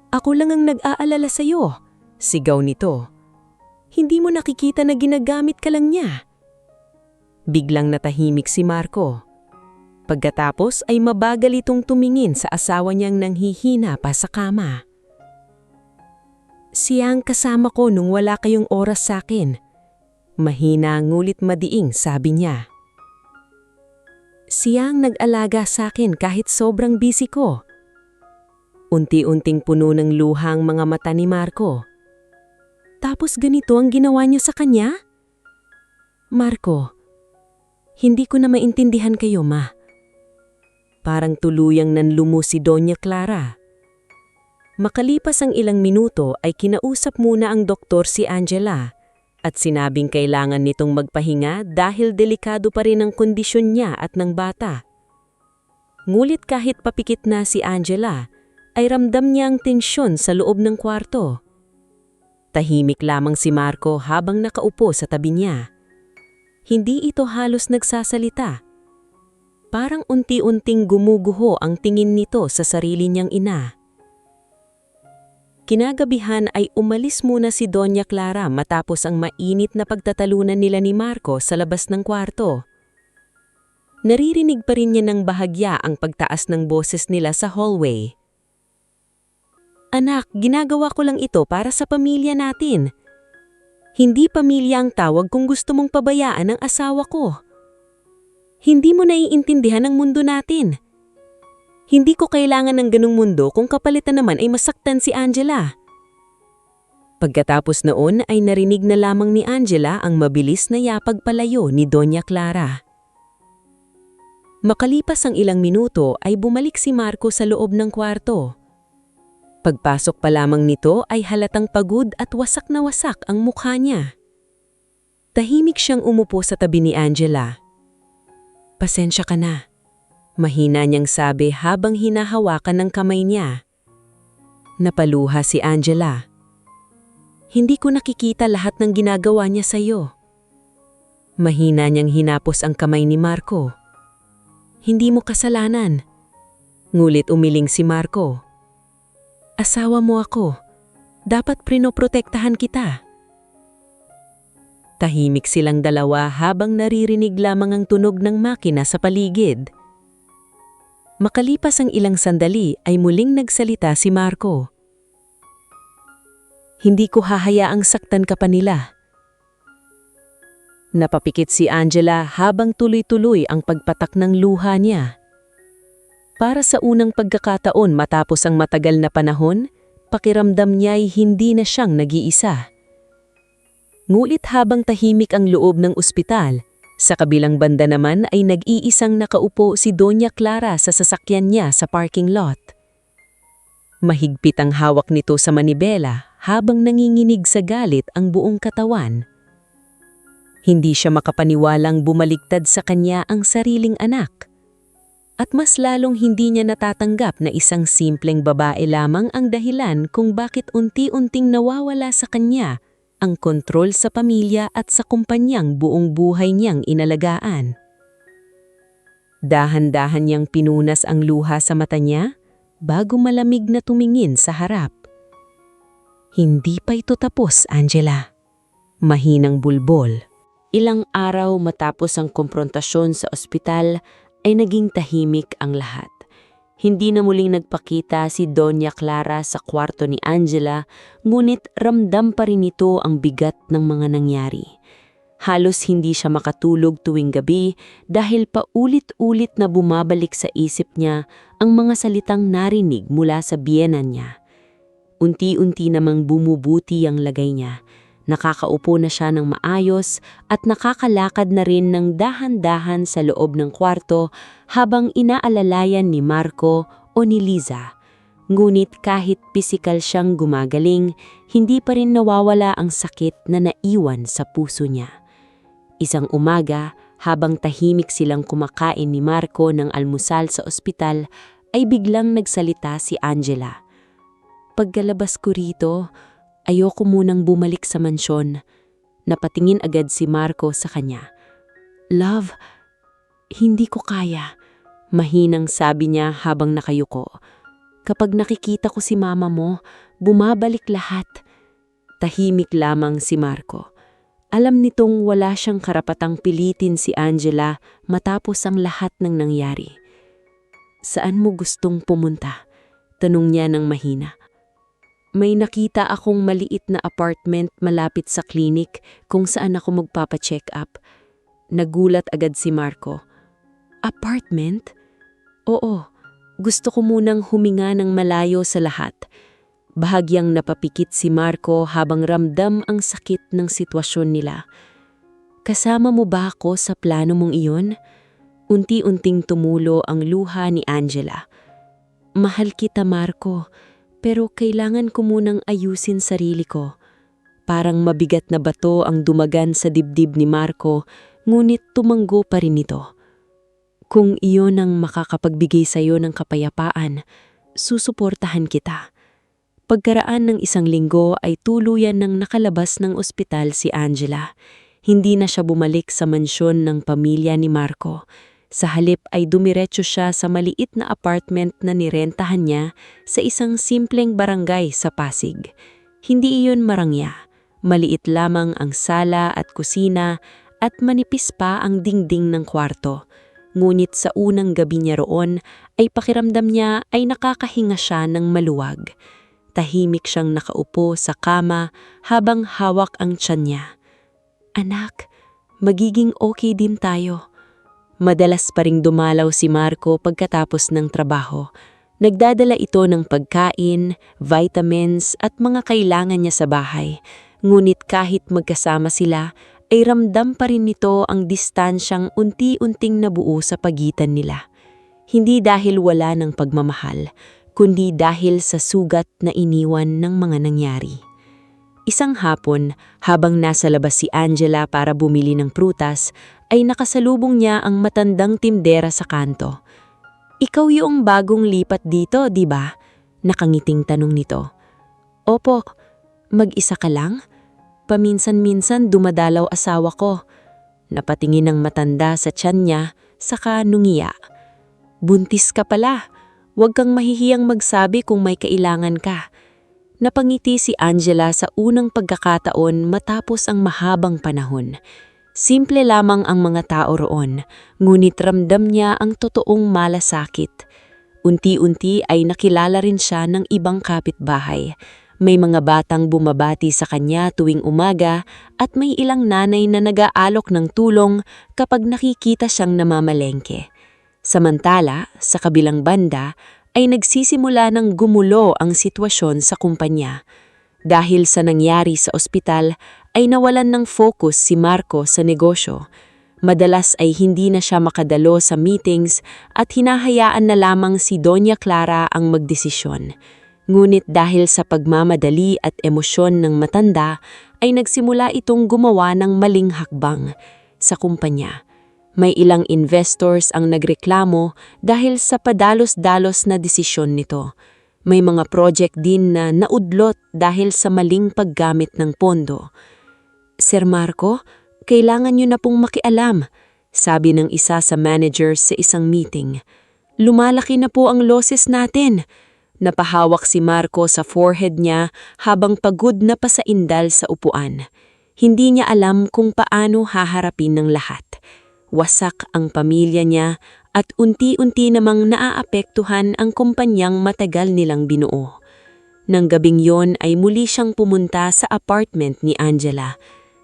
Ako lang ang nag-aalala sa'yo, sigaw nito. Hindi mo nakikita na ginagamit ka lang niya. Biglang natahimik si Marco. Pagkatapos ay mabagal itong tumingin sa asawa niyang nanghihina pa sa kama. Siya ang kasama ko nung wala kayong oras sa akin. Mahina ngulit madiing sabi niya. Siya ang nag-alaga sa akin kahit sobrang busy ko. Unti-unting puno ng luhang mga mata ni Marco. Tapos ganito ang ginawa niyo sa kanya? Marco, Hindi ko na maintindihan kayo, Ma. Parang tuluyang nanlumo si Doña Clara. Makalipas ang ilang minuto ay kinausap muna ang doktor si Angela at sinabing kailangan nitong magpahinga dahil delikado pa rin ang kondisyon niya at ng bata. Ngulit kahit papikit na si Angela, ay ramdam niya ang tensyon sa loob ng kwarto. Tahimik lamang si Marco habang nakaupo sa tabi niya. Hindi ito halos nagsasalita. Parang unti-unting gumuguho ang tingin nito sa sarili niyang ina. Kinagabihan ay umalis muna si Doña Clara matapos ang mainit na pagtatalunan nila ni Marco sa labas ng kwarto. Naririnig pa rin niya ng bahagya ang pagtaas ng boses nila sa hallway. Anak, ginagawa ko lang ito para sa pamilya natin. Hindi pamilya ang tawag kung gusto mong pabayaan ang asawa ko. Hindi mo naiintindihan ang mundo natin. Hindi ko kailangan ng ganung mundo kung kapalitan naman ay masaktan si Angela. Pagkatapos noon ay narinig na lamang ni Angela ang mabilis na yapagpalayo ni Doña Clara. Makalipas ang ilang minuto ay bumalik si Marco sa loob ng kwarto. Pagpasok pa lamang nito ay halatang pagod at wasak na wasak ang mukha niya. Tahimik siyang umupo sa tabi ni Angela. Pasensya ka na. Mahina niyang sabi habang hinahawakan ng kamay niya. Napaluha si Angela. Hindi ko nakikita lahat ng ginagawa niya sa'yo. Mahina niyang hinapos ang kamay ni Marco. Hindi mo kasalanan. Ngulit umiling si Marco. Asawa mo ako. Dapat prinoprotektahan kita. Tahimik silang dalawa habang naririnig lamang ang tunog ng makina sa paligid. Makalipas ang ilang sandali ay muling nagsalita si Marco. Hindi ko hahayaang saktan ka pa nila. Napapikit si Angela habang tuloy-tuloy ang pagpatak ng luha niya. Para sa unang pagkakataon matapos ang matagal na panahon, pakiramdam niya'y hindi na siyang nag-iisa. Ngulit habang tahimik ang loob ng ospital, sa kabilang banda naman ay nag-iisang nakaupo si Doña Clara sa sasakyan niya sa parking lot. Mahigpit ang hawak nito sa manibela habang nanginginig sa galit ang buong katawan. Hindi siya makapaniwalang bumaliktad sa kanya ang sariling anak. At mas lalong hindi niya natatanggap na isang simpleng babae lamang ang dahilan kung bakit unti-unting nawawala sa kanya ang kontrol sa pamilya at sa kumpanyang buong buhay niyang inalagaan. Dahan-dahan niyang pinunas ang luha sa mata niya bago malamig na tumingin sa harap. Hindi pa ito tapos, Angela. Mahinang bulbol. Ilang araw matapos ang komprontasyon sa ospital ay naging tahimik ang lahat. Hindi na muling nagpakita si Doña Clara sa kwarto ni Angela, ngunit ramdam pa rin ito ang bigat ng mga nangyari. Halos hindi siya makatulog tuwing gabi dahil paulit-ulit na bumabalik sa isip niya ang mga salitang narinig mula sa biyenan niya. Unti-unti namang bumubuti ang lagay niya. Nakakaupo na siya ng maayos at nakakalakad na rin ng dahan-dahan sa loob ng kwarto habang inaalalayan ni Marco o ni Liza. Ngunit kahit pisikal siyang gumagaling, hindi pa rin nawawala ang sakit na naiwan sa puso niya. Isang umaga, habang tahimik silang kumakain ni Marco ng almusal sa ospital, ay biglang nagsalita si Angela. Pagkalabas ko rito, ayoko munang bumalik sa mansyon. Napatingin agad si Marco sa kanya. Love, hindi ko kaya. Mahinang sabi niya habang nakayuko. Kapag nakikita ko si mama mo, bumabalik lahat. Tahimik lamang si Marco. Alam nitong wala siyang karapatang pilitin si Angela matapos ang lahat ng nangyari. Saan mo gustong pumunta? Tanong niya ng mahina. May nakita akong maliit na apartment malapit sa klinik kung saan ako magpapacheck up. Nagulat agad si Marco. Apartment? Oo, gusto ko munang huminga ng malayo sa lahat. Bahagyang napapikit si Marco habang ramdam ang sakit ng sitwasyon nila. Kasama mo ba ako sa plano mong iyon? Unti-unting tumulo ang luha ni Angela. Mahal kita, Marco, pero kailangan ko munang ayusin sarili ko. Parang mabigat na bato ang dumagan sa dibdib ni Marco, ngunit tumanggo pa rin ito. Kung iyon ang makakapagbigay sa'yo ng kapayapaan, susuportahan kita. Pagkaraan ng 1 linggo ay tuluyan ng nakalabas ng ospital si Angela. Hindi na siya bumalik sa mansyon ng pamilya ni Marco. Sa halip ay dumiretso siya sa maliit na apartment na nirentahan niya sa isang simpleng barangay sa Pasig. Hindi iyon marangya. Maliit lamang ang sala at kusina at manipis pa ang dingding ng kwarto. Ngunit sa unang gabi niya roon ay pakiramdam niya ay nakakahinga siya ng maluwag. Tahimik siyang nakaupo sa kama habang hawak ang tiyan niya. Anak, magiging okay din tayo. Madalas pa ring dumalaw si Marco pagkatapos ng trabaho. Nagdadala ito ng pagkain, vitamins at mga kailangan niya sa bahay. Ngunit kahit magkasama sila, ay ramdam pa rin nito ang distansyang unti-unting nabuo sa pagitan nila. Hindi dahil wala ng pagmamahal, kundi dahil sa sugat na iniwan ng mga nangyari. Isang hapon, habang nasa labas si Angela para bumili ng prutas, ay nakasalubong niya ang matandang tindera sa kanto. Ikaw yung bagong lipat dito, di ba? Nakangiting tanong nito. Opo, mag-isa ka lang? Paminsan-minsan dumadalaw asawa ko. Napatingin ng matanda sa tiyan niya, saka nungiya. Buntis ka pala. Huwag kang mahihiyang magsabi kung may kailangan ka. Napangiti si Angela sa unang pagkakataon matapos ang mahabang panahon. Simple lamang ang mga tao roon, ngunit ramdam niya ang totoong malasakit. Unti-unti ay nakilala rin siya ng ibang kapitbahay. May mga batang bumabati sa kanya tuwing umaga at may ilang nanay na nag-aalok ng tulong kapag nakikita siyang namamalengke. Samantala, sa kabilang banda ay nagsisimula ng gumulo ang sitwasyon sa kumpanya. Dahil sa nangyari sa ospital ay nawalan ng focus si Marco sa negosyo. Madalas ay hindi na siya makadalo sa meetings at hinahayaan na lamang si Doña Clara ang magdesisyon. Ngunit dahil sa pagmamadali at emosyon ng matanda, ay nagsimula itong gumawa ng maling hakbang sa kumpanya. May ilang investors ang nagreklamo dahil sa padalos-dalos na desisyon nito. May mga project din na naudlot dahil sa maling paggamit ng pondo. Sir Marco, kailangan niyo na pong makialam, sabi ng isa sa managers sa isang meeting. Lumalaki na po ang losses natin. Napahawak si Marco sa forehead niya habang pagod na pasaindal sa upuan. Hindi niya alam kung paano haharapin ng lahat. Wasak ang pamilya niya at unti-unti namang naaapektuhan ang kumpanyang matagal nilang binuo. Nang gabing yon ay muli siyang pumunta sa apartment ni Angela.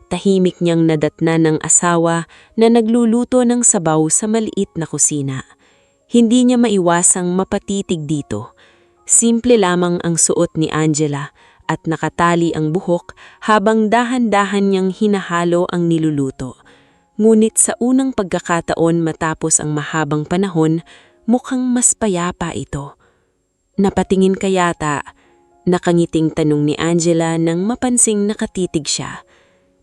Tahimik niyang nadatna ng asawa na nagluluto ng sabaw sa maliit na kusina. Hindi niya maiwasang mapatitig dito. Simple lamang ang suot ni Angela at nakatali ang buhok habang dahan-dahan niyang hinahalo ang niluluto. Ngunit sa unang pagkakataon matapos ang mahabang panahon, mukhang mas payapa ito. Napatingin ka yata, nakangiting tanong ni Angela nang mapansing nakatitig siya.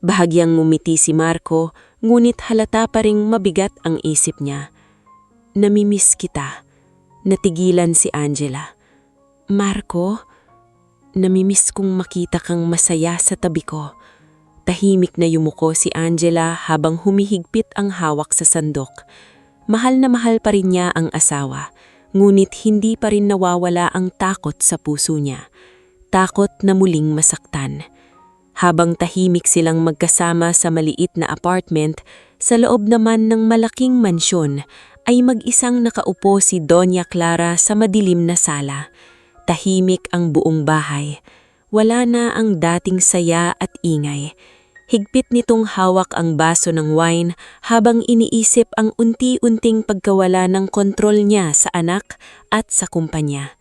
Bahagyang ngumiti si Marco, ngunit halata pa ring mabigat ang isip niya. Namimiss kita. Natigilan si Angela. Marco, namimiss kong makita kang masaya sa tabi ko. Tahimik na yumuko si Angela habang humihigpit ang hawak sa sandok. Mahal na mahal pa rin niya ang asawa, ngunit hindi pa rin nawawala ang takot sa puso niya. Takot na muling masaktan. Habang tahimik silang magkasama sa maliit na apartment, sa loob naman ng malaking mansyon ay mag-isang nakaupo si Doña Clara sa madilim na sala. Tahimik ang buong bahay. Wala na ang dating saya at ingay. Higpit nitong hawak ang baso ng wine habang iniisip ang unti-unting pagkawala ng kontrol niya sa anak at sa kumpanya.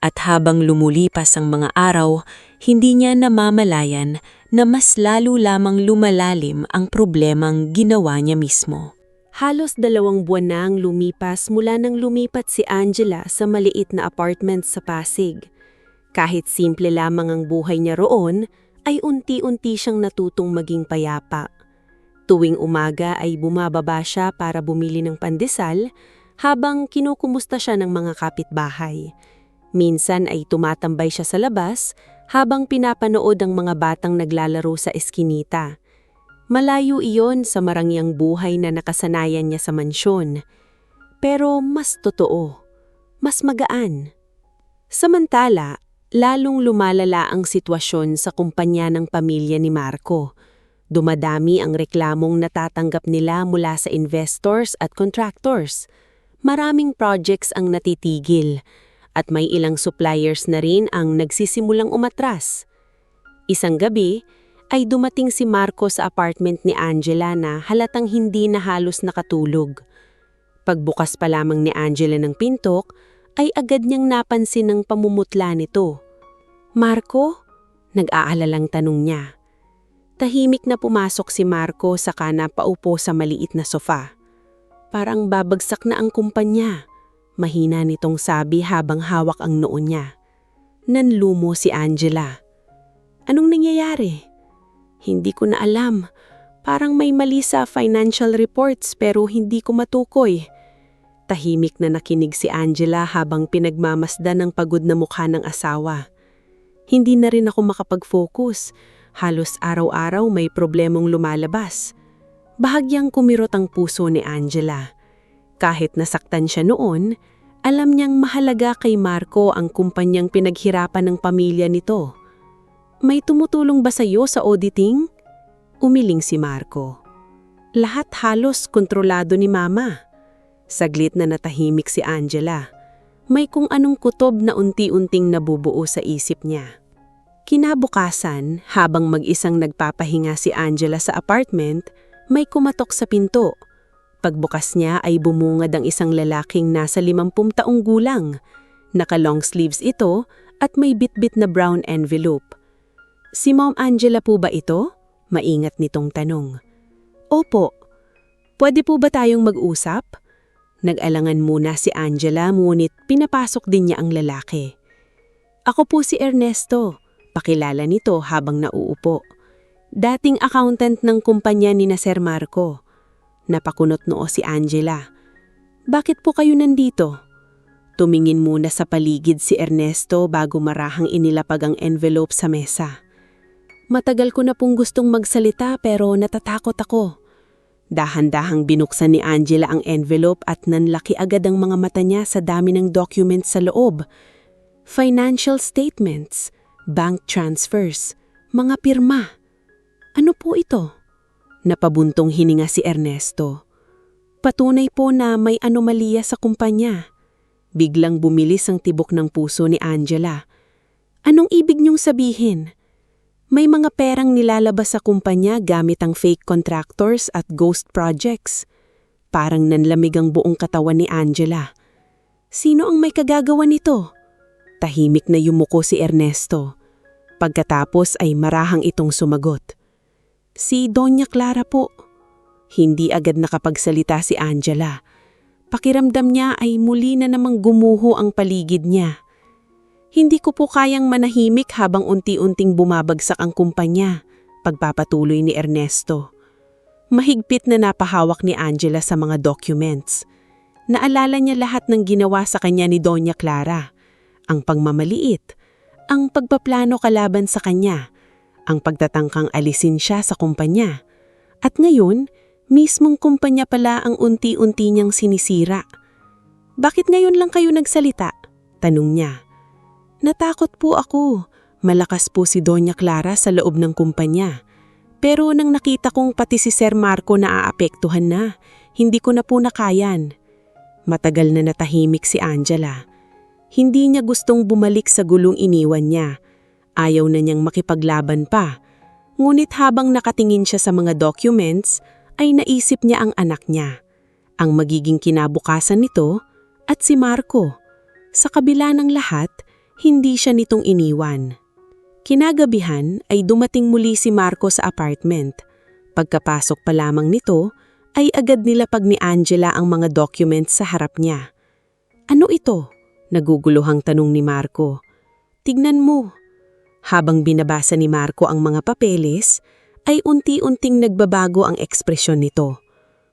At habang lumulipas ang mga araw, hindi niya namamalayan na mas lalo lamang lumalalim ang problemang ginawa niya mismo. Halos 2 buwan na ang lumipas mula nang lumipat si Angela sa maliit na apartment sa Pasig. Kahit simple lamang ang buhay niya roon, ay unti-unti siyang natutong maging payapa. Tuwing umaga ay bumababa siya para bumili ng pandesal habang kinukumusta siya ng mga kapitbahay. Minsan ay tumatambay siya sa labas habang pinapanood ang mga batang naglalaro sa eskinita. Malayo iyon sa marangyang buhay na nakasanayan niya sa mansyon. Pero mas totoo, mas magaan. Samantala, lalong lumalala ang sitwasyon sa kumpanya ng pamilya ni Marco. Dumadami ang reklamong natatanggap nila mula sa investors at contractors. Maraming projects ang natitigil at may ilang suppliers na rin ang nagsisimulang umatras. Isang gabi ay dumating si Marco sa apartment ni Angela na halatang hindi na halos nakatulog. Pagbukas pa lamang ni Angela ng pintok, ay agad niyang napansin ang pamumutla nito. "Marco?" Nag-aalalang tanong niya. Tahimik na pumasok si Marco saka napaupo sa maliit na sofa. Parang babagsak na ang kumpanya. Mahina nitong sabi habang hawak ang noo niya. Nanlumo si Angela. "Anong nangyayari?" "Hindi ko na alam. Parang may mali sa financial reports pero hindi ko matukoy." Tahimik na nakinig si Angela habang pinagmamasdan ang pagod na mukha ng asawa. "Hindi na rin ako makapag-focus. Halos araw-araw may problemong lumalabas." Bahagyang kumirot ang puso ni Angela. Kahit nasaktan siya noon, alam niyang mahalaga kay Marco ang kumpanyang pinaghirapan ng pamilya nito. "May tumutulong ba sa iyo sa auditing?" Umiling si Marco. "Lahat halos kontrolado ni Mama." Saglit na natahimik si Angela. May kung anong kutob na unti-unting nabubuo sa isip niya. Kinabukasan, habang mag-isang nagpapahinga si Angela sa apartment, may kumatok sa pinto. Pagbukas niya ay bumungad ang isang lalaking nasa 50 taong gulang. Naka-long sleeves ito at may bitbit na brown envelope. "Si Ma'am Angela po ba ito?" Maingat nitong tanong. "Opo. Pwede po ba tayong mag-usap?" Nag-alangan muna si Angela ngunit pinapasok din niya ang lalaki. "Ako po si Ernesto," pakilala nito habang nauupo. "Dating accountant ng kumpanya ni na Sir Marco." Napakunot noo si Angela. "Bakit po kayo nandito?" Tumingin muna sa paligid si Ernesto bago marahang inilapag ang envelope sa mesa. "Matagal ko na pong gustong magsalita pero natatakot ako." Dahan-dahang binuksan ni Angela ang envelope at nanlaki agad ang mga mata niya sa dami ng documents sa loob. Financial statements, bank transfers, mga pirma. "Ano po ito?" Napabuntong hininga si Ernesto. "Patunay po na may anomalya sa kumpanya." Biglang bumilis ang tibok ng puso ni Angela. "Anong ibig niyong sabihin?" "May mga perang nilalabas sa kumpanya gamit ang fake contractors at ghost projects." Parang nanlamig ang buong katawan ni Angela. "Sino ang may kagagawa nito?" Tahimik na yumuko si Ernesto. Pagkatapos ay marahang itong sumagot. "Si Doña Clara po." Hindi agad nakapagsalita si Angela. Pakiramdam niya ay muli na namang gumuho ang paligid niya. "Hindi ko po kayang manahimik habang unti-unting bumabagsak ang kumpanya," pagpapatuloy ni Ernesto. Mahigpit na napahawak ni Angela sa mga documents. Naalala niya lahat ng ginawa sa kanya ni Doña Clara. Ang pagmamaliit, ang pagpaplano kalaban sa kanya, ang pagtatangkang alisin siya sa kumpanya. At ngayon, mismong kumpanya pala ang unti-unti niyang sinisira. "Bakit ngayon lang kayo nagsalita?" tanong niya. "Natakot po ako. Malakas po si Doña Clara sa loob ng kumpanya. Pero nang nakita kong pati si Sir Marco naaapektuhan na, hindi ko na po nakayan." Matagal na natahimik si Angela. Hindi niya gustong bumalik sa gulong iniwan niya. Ayaw na niyang makipaglaban pa. Ngunit habang nakatingin siya sa mga documents, ay naisip niya ang anak niya, ang magiging kinabukasan nito, at si Marco. Sa kabila ng lahat, hindi siya nitong iniwan. Kinagabihan ay dumating muli si Marco sa apartment. Pagkapasok pa lamang nito, ay agad nilapag ni Angela ang mga documents sa harap niya. "Ano ito?" naguguluhang tanong ni Marco. "Tignan mo." Habang binabasa ni Marco ang mga papeles, ay unti-unting nagbabago ang ekspresyon nito.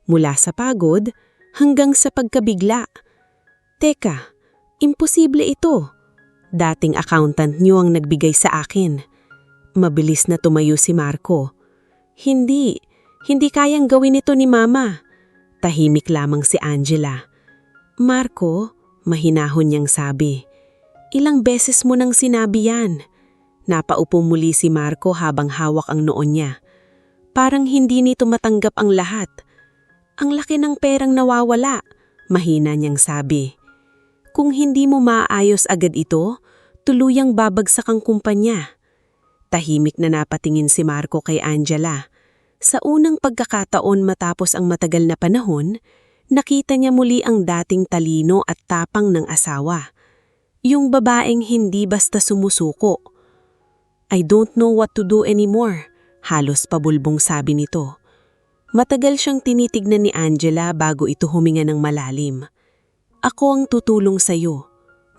Mula sa pagod hanggang sa pagkabigla. "Teka, imposible ito. Dating accountant niyo ang nagbigay sa akin." Mabilis na tumayo si Marco. Hindi kayang gawin ito ni Mama." Tahimik lamang si Angela. "Marco," mahinahon niyang sabi, "ilang beses mo nang sinabi yan." Napaupo muli si Marco habang hawak ang noon niya. Parang hindi nito matanggap ang lahat. "Ang laki ng perang nawawala," mahina niyang sabi. "Kung hindi mo maayos agad ito, tuluyang babagsak ang kumpanya." Tahimik na napatingin si Marco kay Angela. Sa unang pagkakataon matapos ang matagal na panahon, nakita niya muli ang dating talino at tapang ng asawa. Yung babaeng hindi basta sumusuko. "I don't know what to do anymore," halos pabulbong sabi nito. Matagal siyang tinitignan ni Angela bago ito huminga ng malalim. "Ako ang tutulong sa'yo."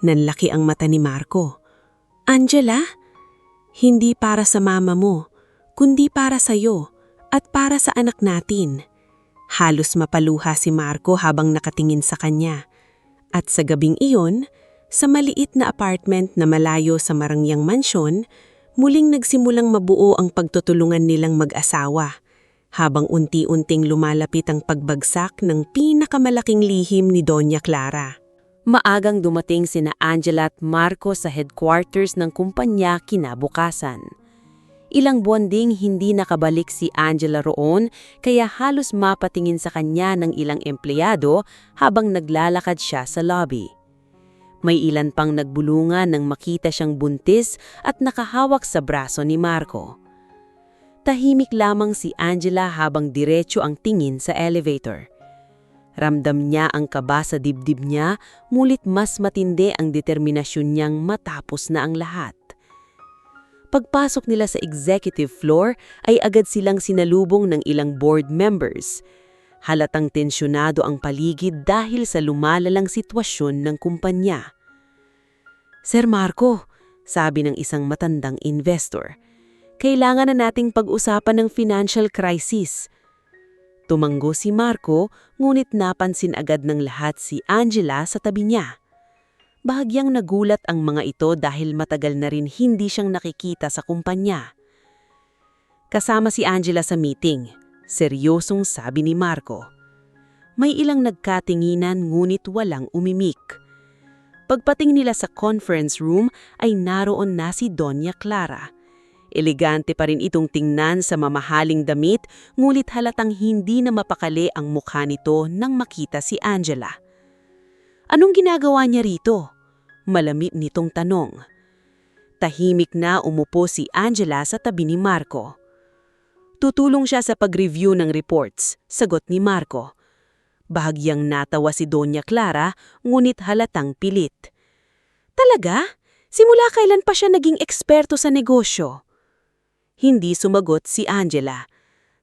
Nanlaki ang mata ni Marco. "Angela? Hindi para sa mama mo, kundi para sa'yo at para sa anak natin." Halos mapaluha si Marco habang nakatingin sa kanya. At sa gabing iyon, sa maliit na apartment na malayo sa Marangyang Mansyon, muling nagsimulang mabuo ang pagtutulungan nilang mag-asawa, habang unti-unting lumalapit ang pagbagsak ng pinakamalaking lihim ni Doña Clara. Maagang dumating sina Angela at Marco sa headquarters ng kumpanya kinabukasan. Ilang buwan ding hindi nakabalik si Angela roon kaya halos mapatingin sa kanya ng ilang empleyado habang naglalakad siya sa lobby. May ilan pang nagbulungan nang makita siyang buntis at nakahawak sa braso ni Marco. Tahimik lamang si Angela habang diretso ang tingin sa elevator. Ramdam niya ang kaba sa dibdib niya, ngunit mas matindi ang determinasyon niyang matapos na ang lahat. Pagpasok nila sa executive floor ay agad silang sinalubong ng ilang board members. Halatang tensyonado ang paligid dahil sa lumalalang sitwasyon ng kumpanya. "Sir Marco," sabi ng isang matandang investor, "kailangan na nating pag-usapan ng financial crisis." Tumanggo si Marco, ngunit napansin agad ng lahat si Angela sa tabi niya. Bahagyang nagulat ang mga ito dahil matagal na rin hindi siyang nakikita sa kumpanya. Kasama si Angela sa meeting. Seryosong sabi ni Marco. May ilang nagkatinginan ngunit walang umimik. Pagpating nila sa conference room ay naroon na si Doña Clara. Elegante pa rin itong tingnan sa mamahaling damit ngunit halatang hindi na mapakali ang mukha nito nang makita si Angela. "Anong ginagawa niya rito?" Malamig nitong tanong. Tahimik na umupo si Angela sa tabi ni Marco. "Tutulong siya sa pag-review ng reports," sagot ni Marco. Bahagyang natawa si Doña Clara, ngunit halatang pilit. "Talaga? Simula kailan pa siya naging eksperto sa negosyo?" Hindi sumagot si Angela.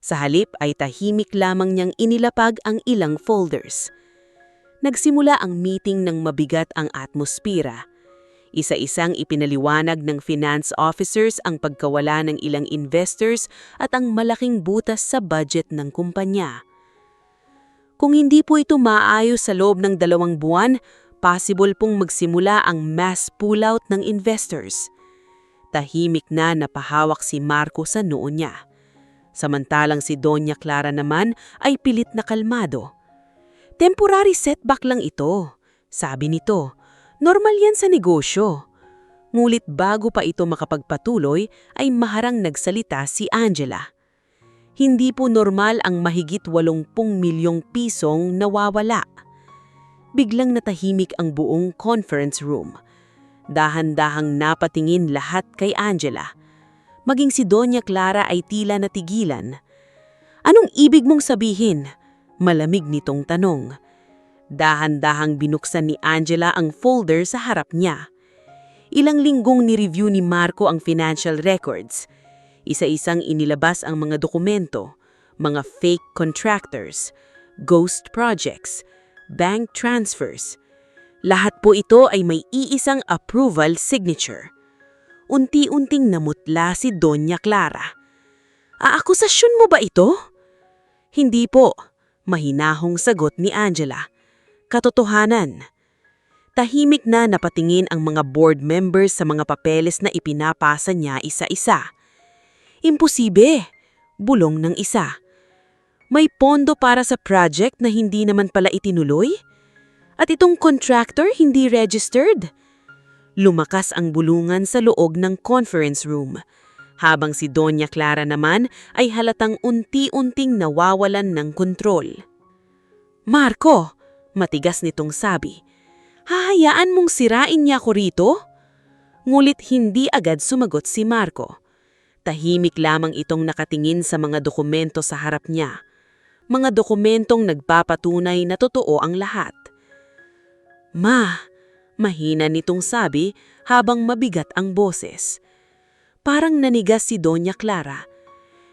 Sa halip ay tahimik lamang niyang inilapag ang ilang folders. Nagsimula ang meeting ng mabigat ang atmospira. Isa-isang ipinaliwanag ng finance officers ang pagkawala ng ilang investors at ang malaking butas sa budget ng kumpanya. Kung hindi po ito maayos sa loob ng 2 buwan, possible pong magsimula ang mass pullout ng investors. Tahimik na napahawak si Marco sa noo niya. Samantalang si Doña Clara naman ay pilit na kalmado. "Temporary setback lang ito," sabi nito. "Normal yan sa negosyo." Ngulit bago pa ito makapagpatuloy ay maharang nagsalita si Angela. Hindi po normal ang mahigit 80 milyong pisong nawawala. Biglang natahimik ang buong conference room. Dahan-dahang napatingin lahat kay Angela. Maging si Doña Clara ay tila natigilan. "Anong ibig mong sabihin?" Malamig nitong tanong. Dahan-dahang binuksan ni Angela ang folder sa harap niya. Ilang linggong ni-review ni Marco ang financial records. Isa-isang inilabas ang mga dokumento, mga fake contractors, ghost projects, bank transfers. Lahat po ito ay may iisang approval signature. Unti-unting namutla si Doña Clara. Aakusasyon mo ba ito? Hindi po, mahinahong sagot ni Angela. Katotohanan. Tahimik na napatingin ang mga board members sa mga papeles na ipinapasa niya isa-isa. Imposible, bulong ng isa. May pondo para sa project na hindi naman pala itinuloy? At itong contractor hindi registered? Lumakas ang bulungan sa loob ng conference room, habang si Doña Clara naman ay halatang unti-unting nawawalan ng kontrol. Marco, matigas nitong sabi, hahayaan mong sirain niya ako rito? Ngulit hindi agad sumagot si Marco. Tahimik lamang itong nakatingin sa mga dokumento sa harap niya. Mga dokumentong nagpapatunay na totoo ang lahat. Mahina nitong sabi habang mabigat ang boses. Parang nanigas si Doña Clara.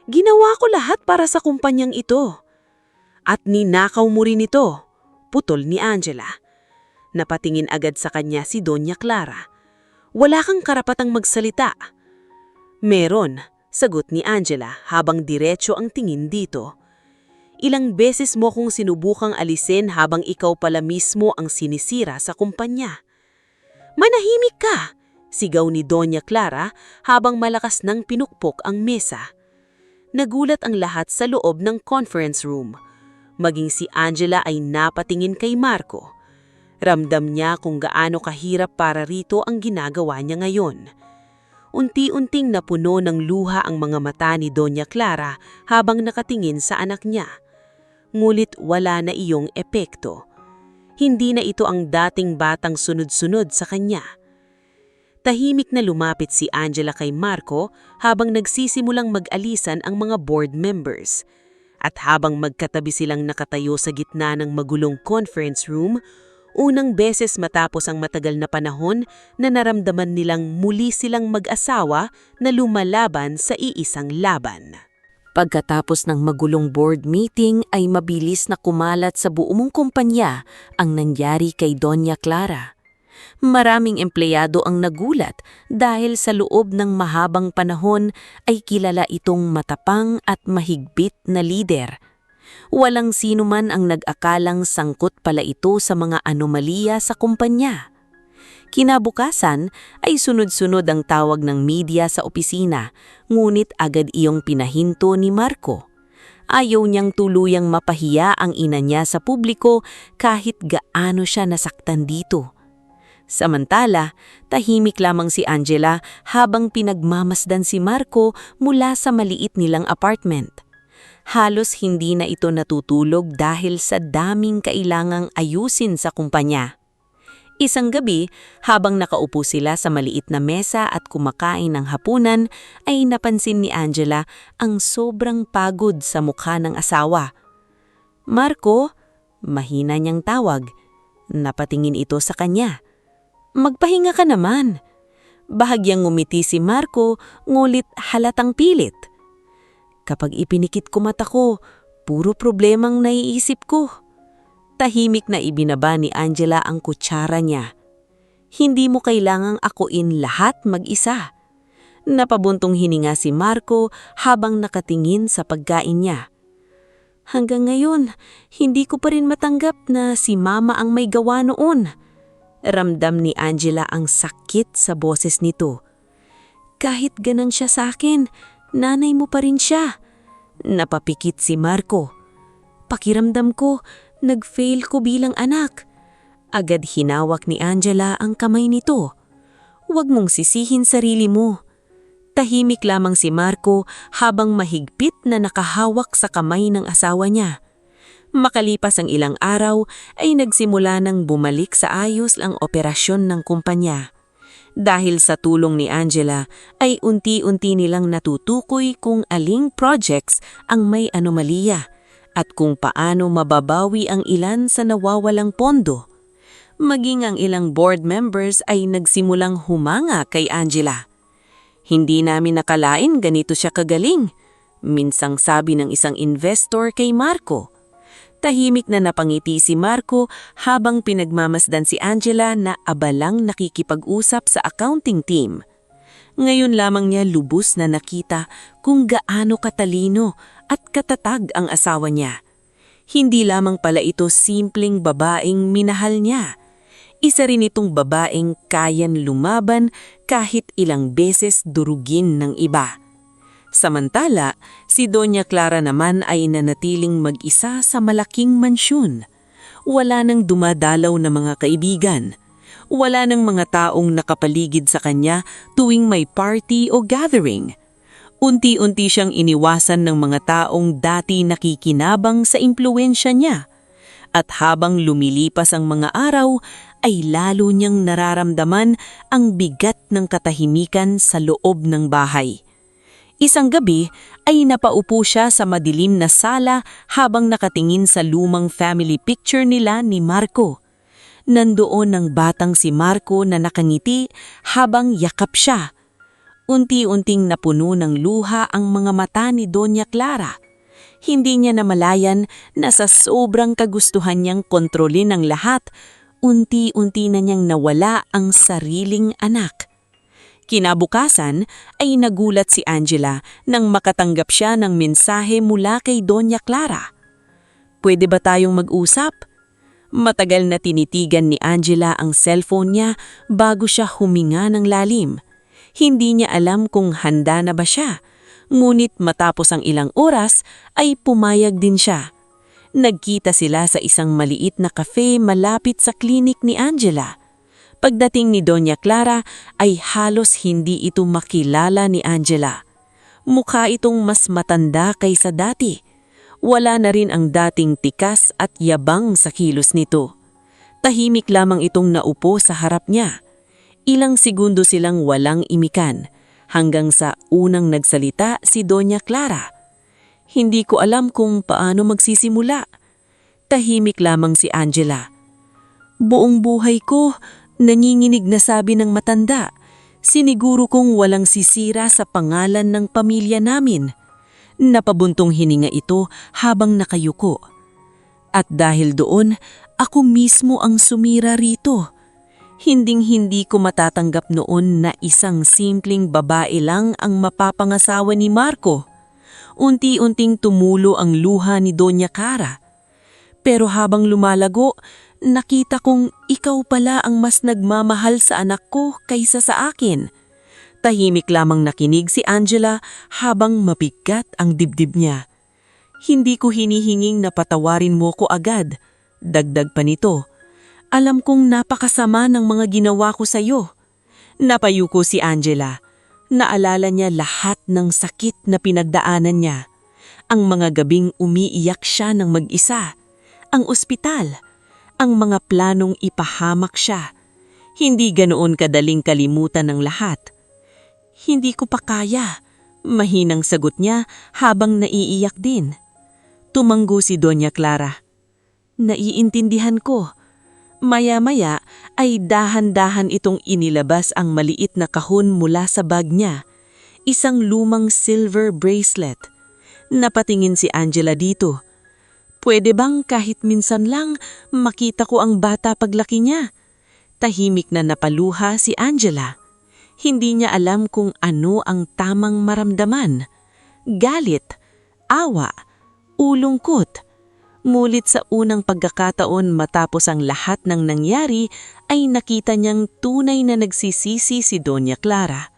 Ginawa ko lahat para sa kumpanyang ito. At ninakaw mo rin ito, putol ni Angela. Napatingin agad sa kanya si Doña Clara. Wala kang karapatang magsalita. Meron, sagot ni Angela habang diretso ang tingin dito. Ilang beses mo kong sinubukang alisin habang ikaw pala mismo ang sinisira sa kumpanya. Manahimik ka, sigaw ni Doña Clara habang malakas nang pinukpok ang mesa. Nagulat ang lahat sa loob ng conference room. Maging si Angela ay napatingin kay Marco. Ramdam niya kung gaano kahirap para rito ang ginagawa niya ngayon. Unti-unting napuno ng luha ang mga mata ni Doña Clara habang nakatingin sa anak niya. Ngulit wala na iyong epekto. Hindi na ito ang dating batang sunod-sunod sa kanya. Tahimik na lumapit si Angela kay Marco habang nagsisimulang mag-alisan ang mga board members. At habang magkatabi silang nakatayo sa gitna ng magulong conference room, unang beses matapos ang matagal na panahon na naramdaman nilang muli silang mag-asawa na lumalaban sa iisang laban. Pagkatapos ng magulong board meeting ay mabilis na kumalat sa buong kumpanya ang nangyari kay Doña Clara. Maraming empleyado ang nagulat dahil sa loob ng mahabang panahon ay kilala itong matapang at mahigpit na lider. Walang sino man ang nag-akalang sangkot pala ito sa mga anomalya sa kumpanya. Kinabukasan ay sunod-sunod ang tawag ng media sa opisina, ngunit agad iyong pinahinto ni Marco. Ayaw niyang tuluyang mapahiya ang ina niya sa publiko kahit gaano siya nasaktan dito. Samantala, tahimik lamang si Angela habang pinagmamasdan si Marco mula sa maliit nilang apartment. Halos hindi na ito natutulog dahil sa daming kailangang ayusin sa kumpanya. Isang gabi, habang nakaupo sila sa maliit na mesa at kumakain ng hapunan, ay napansin ni Angela ang sobrang pagod sa mukha ng asawa. Marco, mahina niyang tawag. Napatingin ito sa kanya. Magpahinga ka naman. Bahagyang ngumiti si Marco, ngulit halatang pilit. Kapag ipinikit ko mata ko, puro problemang naiisip ko. Tahimik na ibinaba ni Angela ang kutsara niya. Hindi mo kailangang akuin lahat mag-isa. Napabuntong hininga si Marco habang nakatingin sa pagkain niya. Hanggang ngayon, hindi ko pa rin matanggap na si Mama ang may gawa noon. Ramdam ni Angela ang sakit sa boses nito. Kahit ganun siya sa akin, nanay mo pa rin siya. Napapikit si Marco. Pakiramdam ko, nag-fail ko bilang anak. Agad hinawak ni Angela ang kamay nito. Huwag mong sisihin sarili mo. Tahimik lamang si Marco habang mahigpit na nakahawak sa kamay ng asawa niya. Makalipas ang ilang araw ay nagsimula ng bumalik sa ayos ang operasyon ng kumpanya. Dahil sa tulong ni Angela ay unti-unti nilang natutukoy kung aling projects ang may anomalya at kung paano mababawi ang ilan sa nawawalang pondo. Maging ang ilang board members ay nagsimulang humanga kay Angela. Hindi namin nakalain ganito siya kagaling, minsang sabi ng isang investor kay Marco. Tahimik na napangiti si Marco habang pinagmamasdan si Angela na abalang nakikipag-usap sa accounting team. Ngayon lamang niya lubos na nakita kung gaano katalino at katatag ang asawa niya. Hindi lamang pala ito simpleng babaeng minahal niya. Isa rin itong babaeng kayan lumaban kahit ilang beses durugin ng iba. Samantala, si Doña Clara naman ay nanatiling mag-isa sa malaking mansyon. Wala nang dumadalaw na mga kaibigan. Wala nang mga taong nakapaligid sa kanya tuwing may party o gathering. Unti-unti siyang iniwasan ng mga taong dati nakikinabang sa impluwensya niya. At habang lumilipas ang mga araw, ay lalo niyang nararamdaman ang bigat ng katahimikan sa loob ng bahay. Isang gabi ay napaupo siya sa madilim na sala habang nakatingin sa lumang family picture nila ni Marco. Nandoon ang batang si Marco na nakangiti habang yakap siya. Unti-unting napuno ng luha ang mga mata ni Doña Clara. Hindi niya namalayan na sa sobrang kagustuhan niyang kontrolin ang lahat, unti-unti na niyang nawala ang sariling anak. Kinabukasan ay nagulat si Angela nang makatanggap siya ng mensahe mula kay Doña Clara. "Pwede ba tayong mag-usap?" Matagal na tinitigan ni Angela ang cellphone niya bago siya huminga ng lalim. Hindi niya alam kung handa na ba siya, ngunit matapos ang ilang oras ay pumayag din siya. Nagkita sila sa isang maliit na cafe malapit sa klinik ni Angela. Pagdating ni Doña Clara ay halos hindi ito makilala ni Angela. Mukha itong mas matanda kaysa dati. Wala na rin ang dating tikas at yabang sa kilos nito. Tahimik lamang itong naupo sa harap niya. Ilang segundo silang walang imikan, hanggang sa unang nagsalita si Doña Clara. "Hindi ko alam kung paano magsisimula." Tahimik lamang si Angela. "Buong buhay ko, nanginginig na sabi ng matanda. Siniguro kong walang sisira sa pangalan ng pamilya namin." Napabuntong hininga ito habang nakayuko. "At dahil doon, ako mismo ang sumira rito. Hinding-hindi ko matatanggap noon na isang simpleng babae lang ang mapapangasawa ni Marco." Unti-unting tumulo ang luha ni Doña Clara. "Pero habang lumalago, nakita kong ikaw pala ang mas nagmamahal sa anak ko kaysa sa akin." Tahimik lamang nakinig si Angela habang mabigat ang dibdib niya. "Hindi ko hinihinging na patawarin mo ko agad." Dagdag pa nito, "Alam kong napakasama ng mga ginawa ko sa iyo." Napayuko si Angela. Naalala niya lahat ng sakit na pinagdaanan niya. Ang mga gabing umiiyak siya ng mag-isa. Ang ospital. Ang mga planong ipahamak siya. Hindi ganoon kadaling kalimutan ng lahat. "Hindi ko pa kaya," mahinang sagot niya habang naiiyak din. Tumanggo si Doña Clara. "Naiintindihan ko." Maya-maya ay dahan-dahan itong inilabas ang maliit na kahon mula sa bag niya. Isang lumang silver bracelet. Napatingin si Angela dito. "Pwede bang kahit minsan lang makita ko ang bata paglaki niya?" Tahimik na napaluha si Angela. Hindi niya alam kung ano ang tamang maramdaman. Galit, awa, ulungkot. Ngunit sa unang pagkakataon matapos ang lahat ng nangyari ay nakita niyang tunay na nagsisisi si Doña Clara.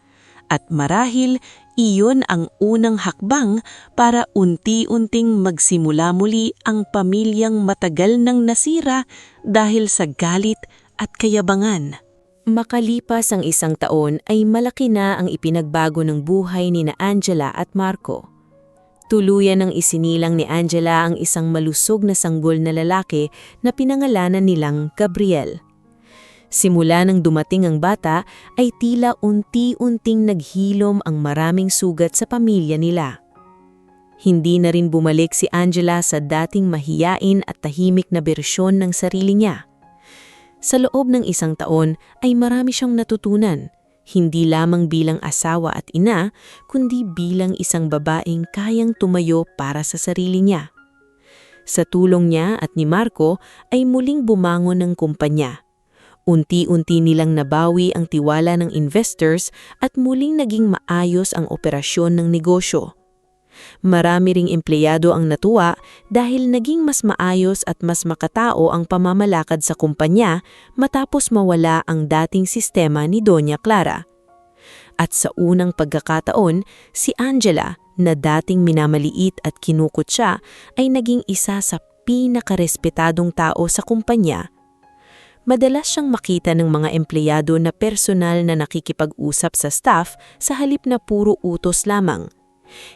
At marahil iyon ang unang hakbang para unti-unting magsimula muli ang pamilyang matagal nang nasira dahil sa galit at kayabangan. Makalipas ang isang taon ay malaki na ang ipinagbago ng buhay ni Angela at Marco. Tuluyan ng isinilang ni Angela ang isang malusog na sanggol na lalaki na pinangalanan nilang Gabriel. Simula nang dumating ang bata ay tila unti-unting naghilom ang maraming sugat sa pamilya nila. Hindi na rin bumalik si Angela sa dating mahiyain at tahimik na bersyon ng sarili niya. Sa loob ng 1 taon ay marami siyang natutunan, hindi lamang bilang asawa at ina, kundi bilang isang babaeng kayang tumayo para sa sarili niya. Sa tulong niya at ni Marco ay muling bumangon ng kumpanya. Unti-unti nilang nabawi ang tiwala ng investors at muling naging maayos ang operasyon ng negosyo. Marami ring empleyado ang natuwa dahil naging mas maayos at mas makatao ang pamamalakad sa kumpanya matapos mawala ang dating sistema ni Doña Clara. At sa unang pagkakataon, si Angela, na dating minamaliit at kinukot siya, ay naging isa sa pinakarespetadong tao sa kumpanya. Madalas siyang makita ng mga empleyado na personal na nakikipag-usap sa staff sa halip na puro utos lamang.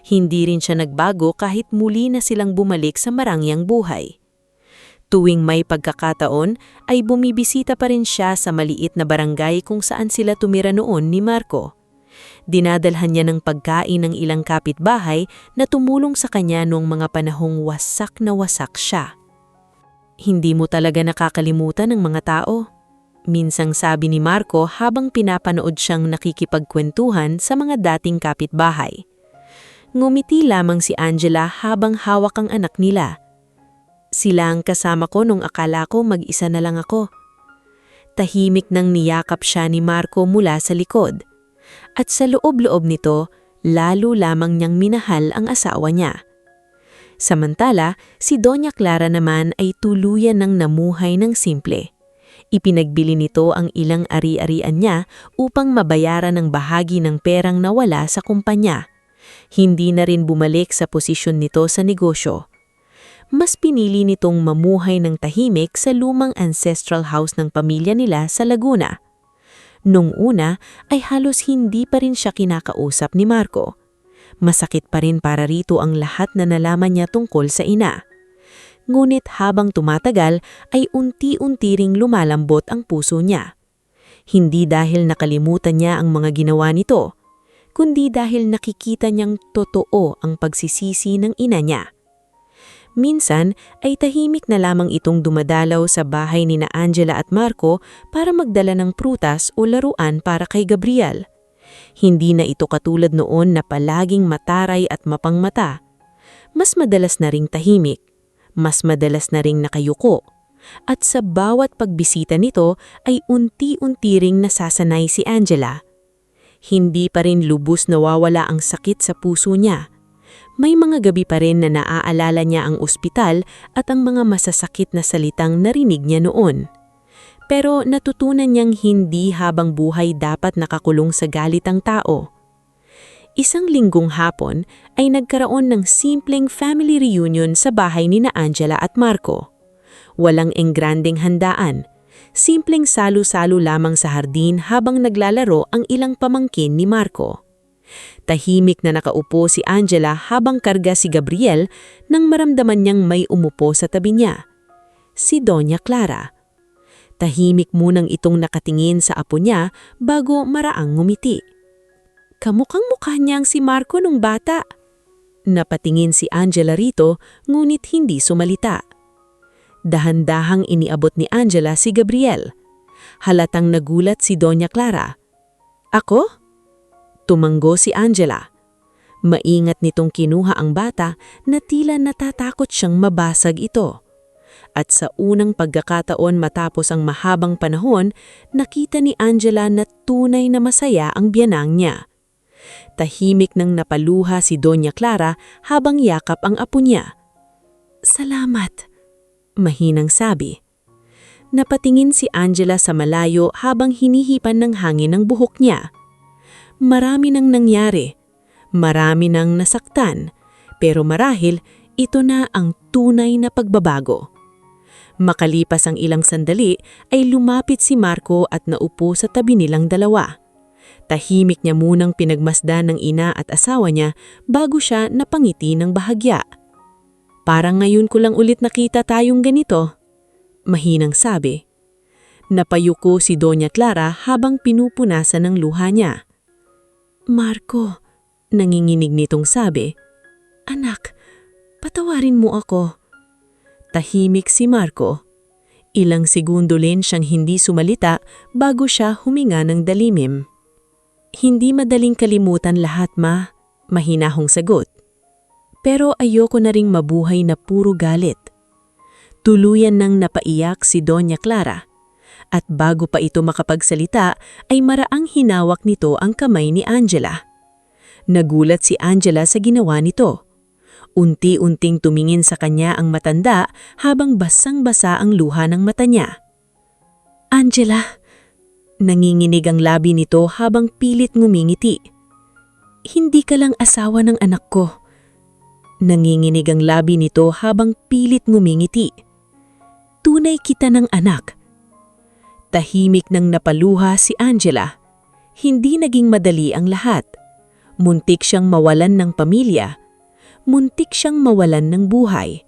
Hindi rin siya nagbago kahit muli na silang bumalik sa marangyang buhay. Tuwing may pagkakataon ay bumibisita pa rin siya sa maliit na barangay kung saan sila tumira noon ni Marco. Dinadalhan niya ng pagkain ng ilang kapitbahay na tumulong sa kanya noong mga panahong wasak na wasak siya. Hindi mo talaga nakakalimutan ng mga tao. Minsang sabi ni Marco habang pinapanood siyang nakikipagkwentuhan sa mga dating kapitbahay. Ngumiti lamang si Angela habang hawak ang anak nila. Sila ang kasama ko nung akala ko mag-isa na lang ako. Tahimik nang niyakap siya ni Marco mula sa likod. At sa loob-loob nito, lalo lamang niyang minahal ang asawa niya. Samantala, si Doña Clara naman ay tuluyan ng namuhay ng simple. Ipinagbili nito ang ilang ari-arian niya upang mabayaran ang bahagi ng perang nawala sa kumpanya. Hindi na rin bumalik sa posisyon nito sa negosyo. Mas pinili nitong mamuhay ng tahimik sa lumang ancestral house ng pamilya nila sa Laguna. Nung una ay halos hindi pa rin siya kinakausap ni Marco. Masakit pa rin para rito ang lahat na nalaman niya tungkol sa ina. Ngunit habang tumatagal ay unti-unti ring lumalambot ang puso niya. Hindi dahil nakalimutan niya ang mga ginawa nito, kundi dahil nakikita niyang totoo ang pagsisisi ng ina niya. Minsan ay tahimik na lamang itong dumadalaw sa bahay ni na Angela at Marco para magdala ng prutas o laruan para kay Gabriel. Hindi na ito katulad noon na palaging mataray at mapangmata. Mas madalas na ring tahimik, mas madalas na ring nakayuko. At sa bawat pagbisita nito ay unti-unti ring nasasanay si Angela. Hindi pa rin lubos nawawala ang sakit sa puso niya. May mga gabi pa rin na naaalala niya ang ospital at ang mga masasakit na salitang narinig niya noon. Pero natutunan niyang hindi habang buhay dapat nakakulong sa galit ang tao. Isang linggong hapon ay nagkaroon ng simpleng family reunion sa bahay ni na Angela at Marco. Walang engrandeng handaan. Simpleng salo-salo lamang sa hardin habang naglalaro ang ilang pamangkin ni Marco. Tahimik na nakaupo si Angela habang karga si Gabriel nang maramdaman niyang may umupo sa tabi niya. Si Doña Clara. Tahimik munang itong nakatingin sa apo niya bago maraang ngumiti. Kamukhang-mukha niyang si Marco nung bata. Napatingin si Angela rito ngunit hindi sumalita. Dahan-dahang iniabot ni Angela si Gabriel. Halatang nagulat si Doña Clara. Ako? Tumanggo si Angela. Maingat nitong kinuha ang bata na tila natatakot siyang mabasag ito. At sa unang pagkakataon matapos ang mahabang panahon, nakita ni Angela na tunay na masaya ang biyanang niya. Tahimik nang napaluha si Doña Clara habang yakap ang apo niya. Salamat, mahinang sabi. Napatingin si Angela sa malayo habang hinihipan ng hangin ang buhok niya. Marami nang nangyari, marami nang nasaktan, pero marahil ito na ang tunay na pagbabago. Makalipas ang ilang sandali ay lumapit si Marco at naupo sa tabi nilang dalawa. Tahimik niya munang pinagmasdan ng ina at asawa niya bago siya napangiti ng bahagya. Parang ngayon ko lang ulit nakita tayong ganito, mahinang sabi. Napayuko si Doña Clara habang pinupunasan ng luha niya. Marco, nanginginig nitong sabi, anak, patawarin mo ako. Tahimik si Marco. Ilang segundo rin siyang hindi sumalita bago siya huminga ng dalimim. Hindi madaling kalimutan lahat, Ma. Mahinahong sagot. Pero ayoko na ring mabuhay na puro galit. Tuluyan nang napaiyak si Doña Clara. At bago pa ito makapagsalita ay maraang hinawak nito ang kamay ni Angela. Nagulat si Angela sa ginawa nito. Unti-unting tumingin sa kanya ang matanda habang basang-basa ang luha ng mata niya. Angela, nanginginig ang labi nito habang pilit ngumingiti. Hindi ka lang asawa ng anak ko. Nanginginig ang labi nito habang pilit ngumingiti. Tunay kita ng anak. Tahimik nang napaluha si Angela. Hindi naging madali ang lahat. Muntik siyang mawalan ng pamilya. Muntik siyang mawalan ng buhay.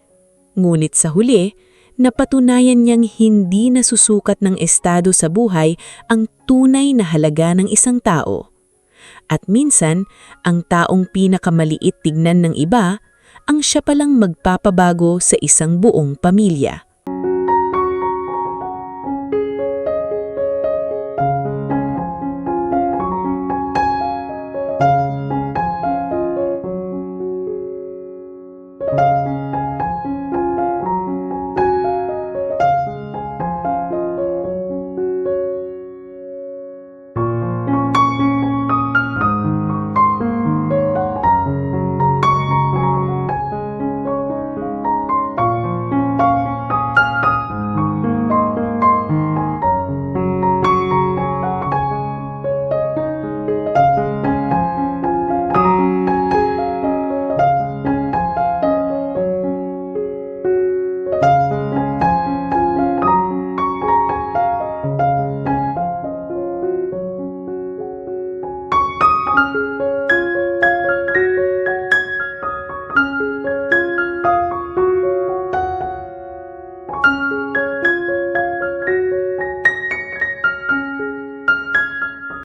Ngunit sa huli, napatunayan niyang hindi nasusukat ng estado sa buhay ang tunay na halaga ng isang tao. At minsan, ang taong pinakamaliit tignan ng iba, ang siya palang magpapabago sa isang buong pamilya.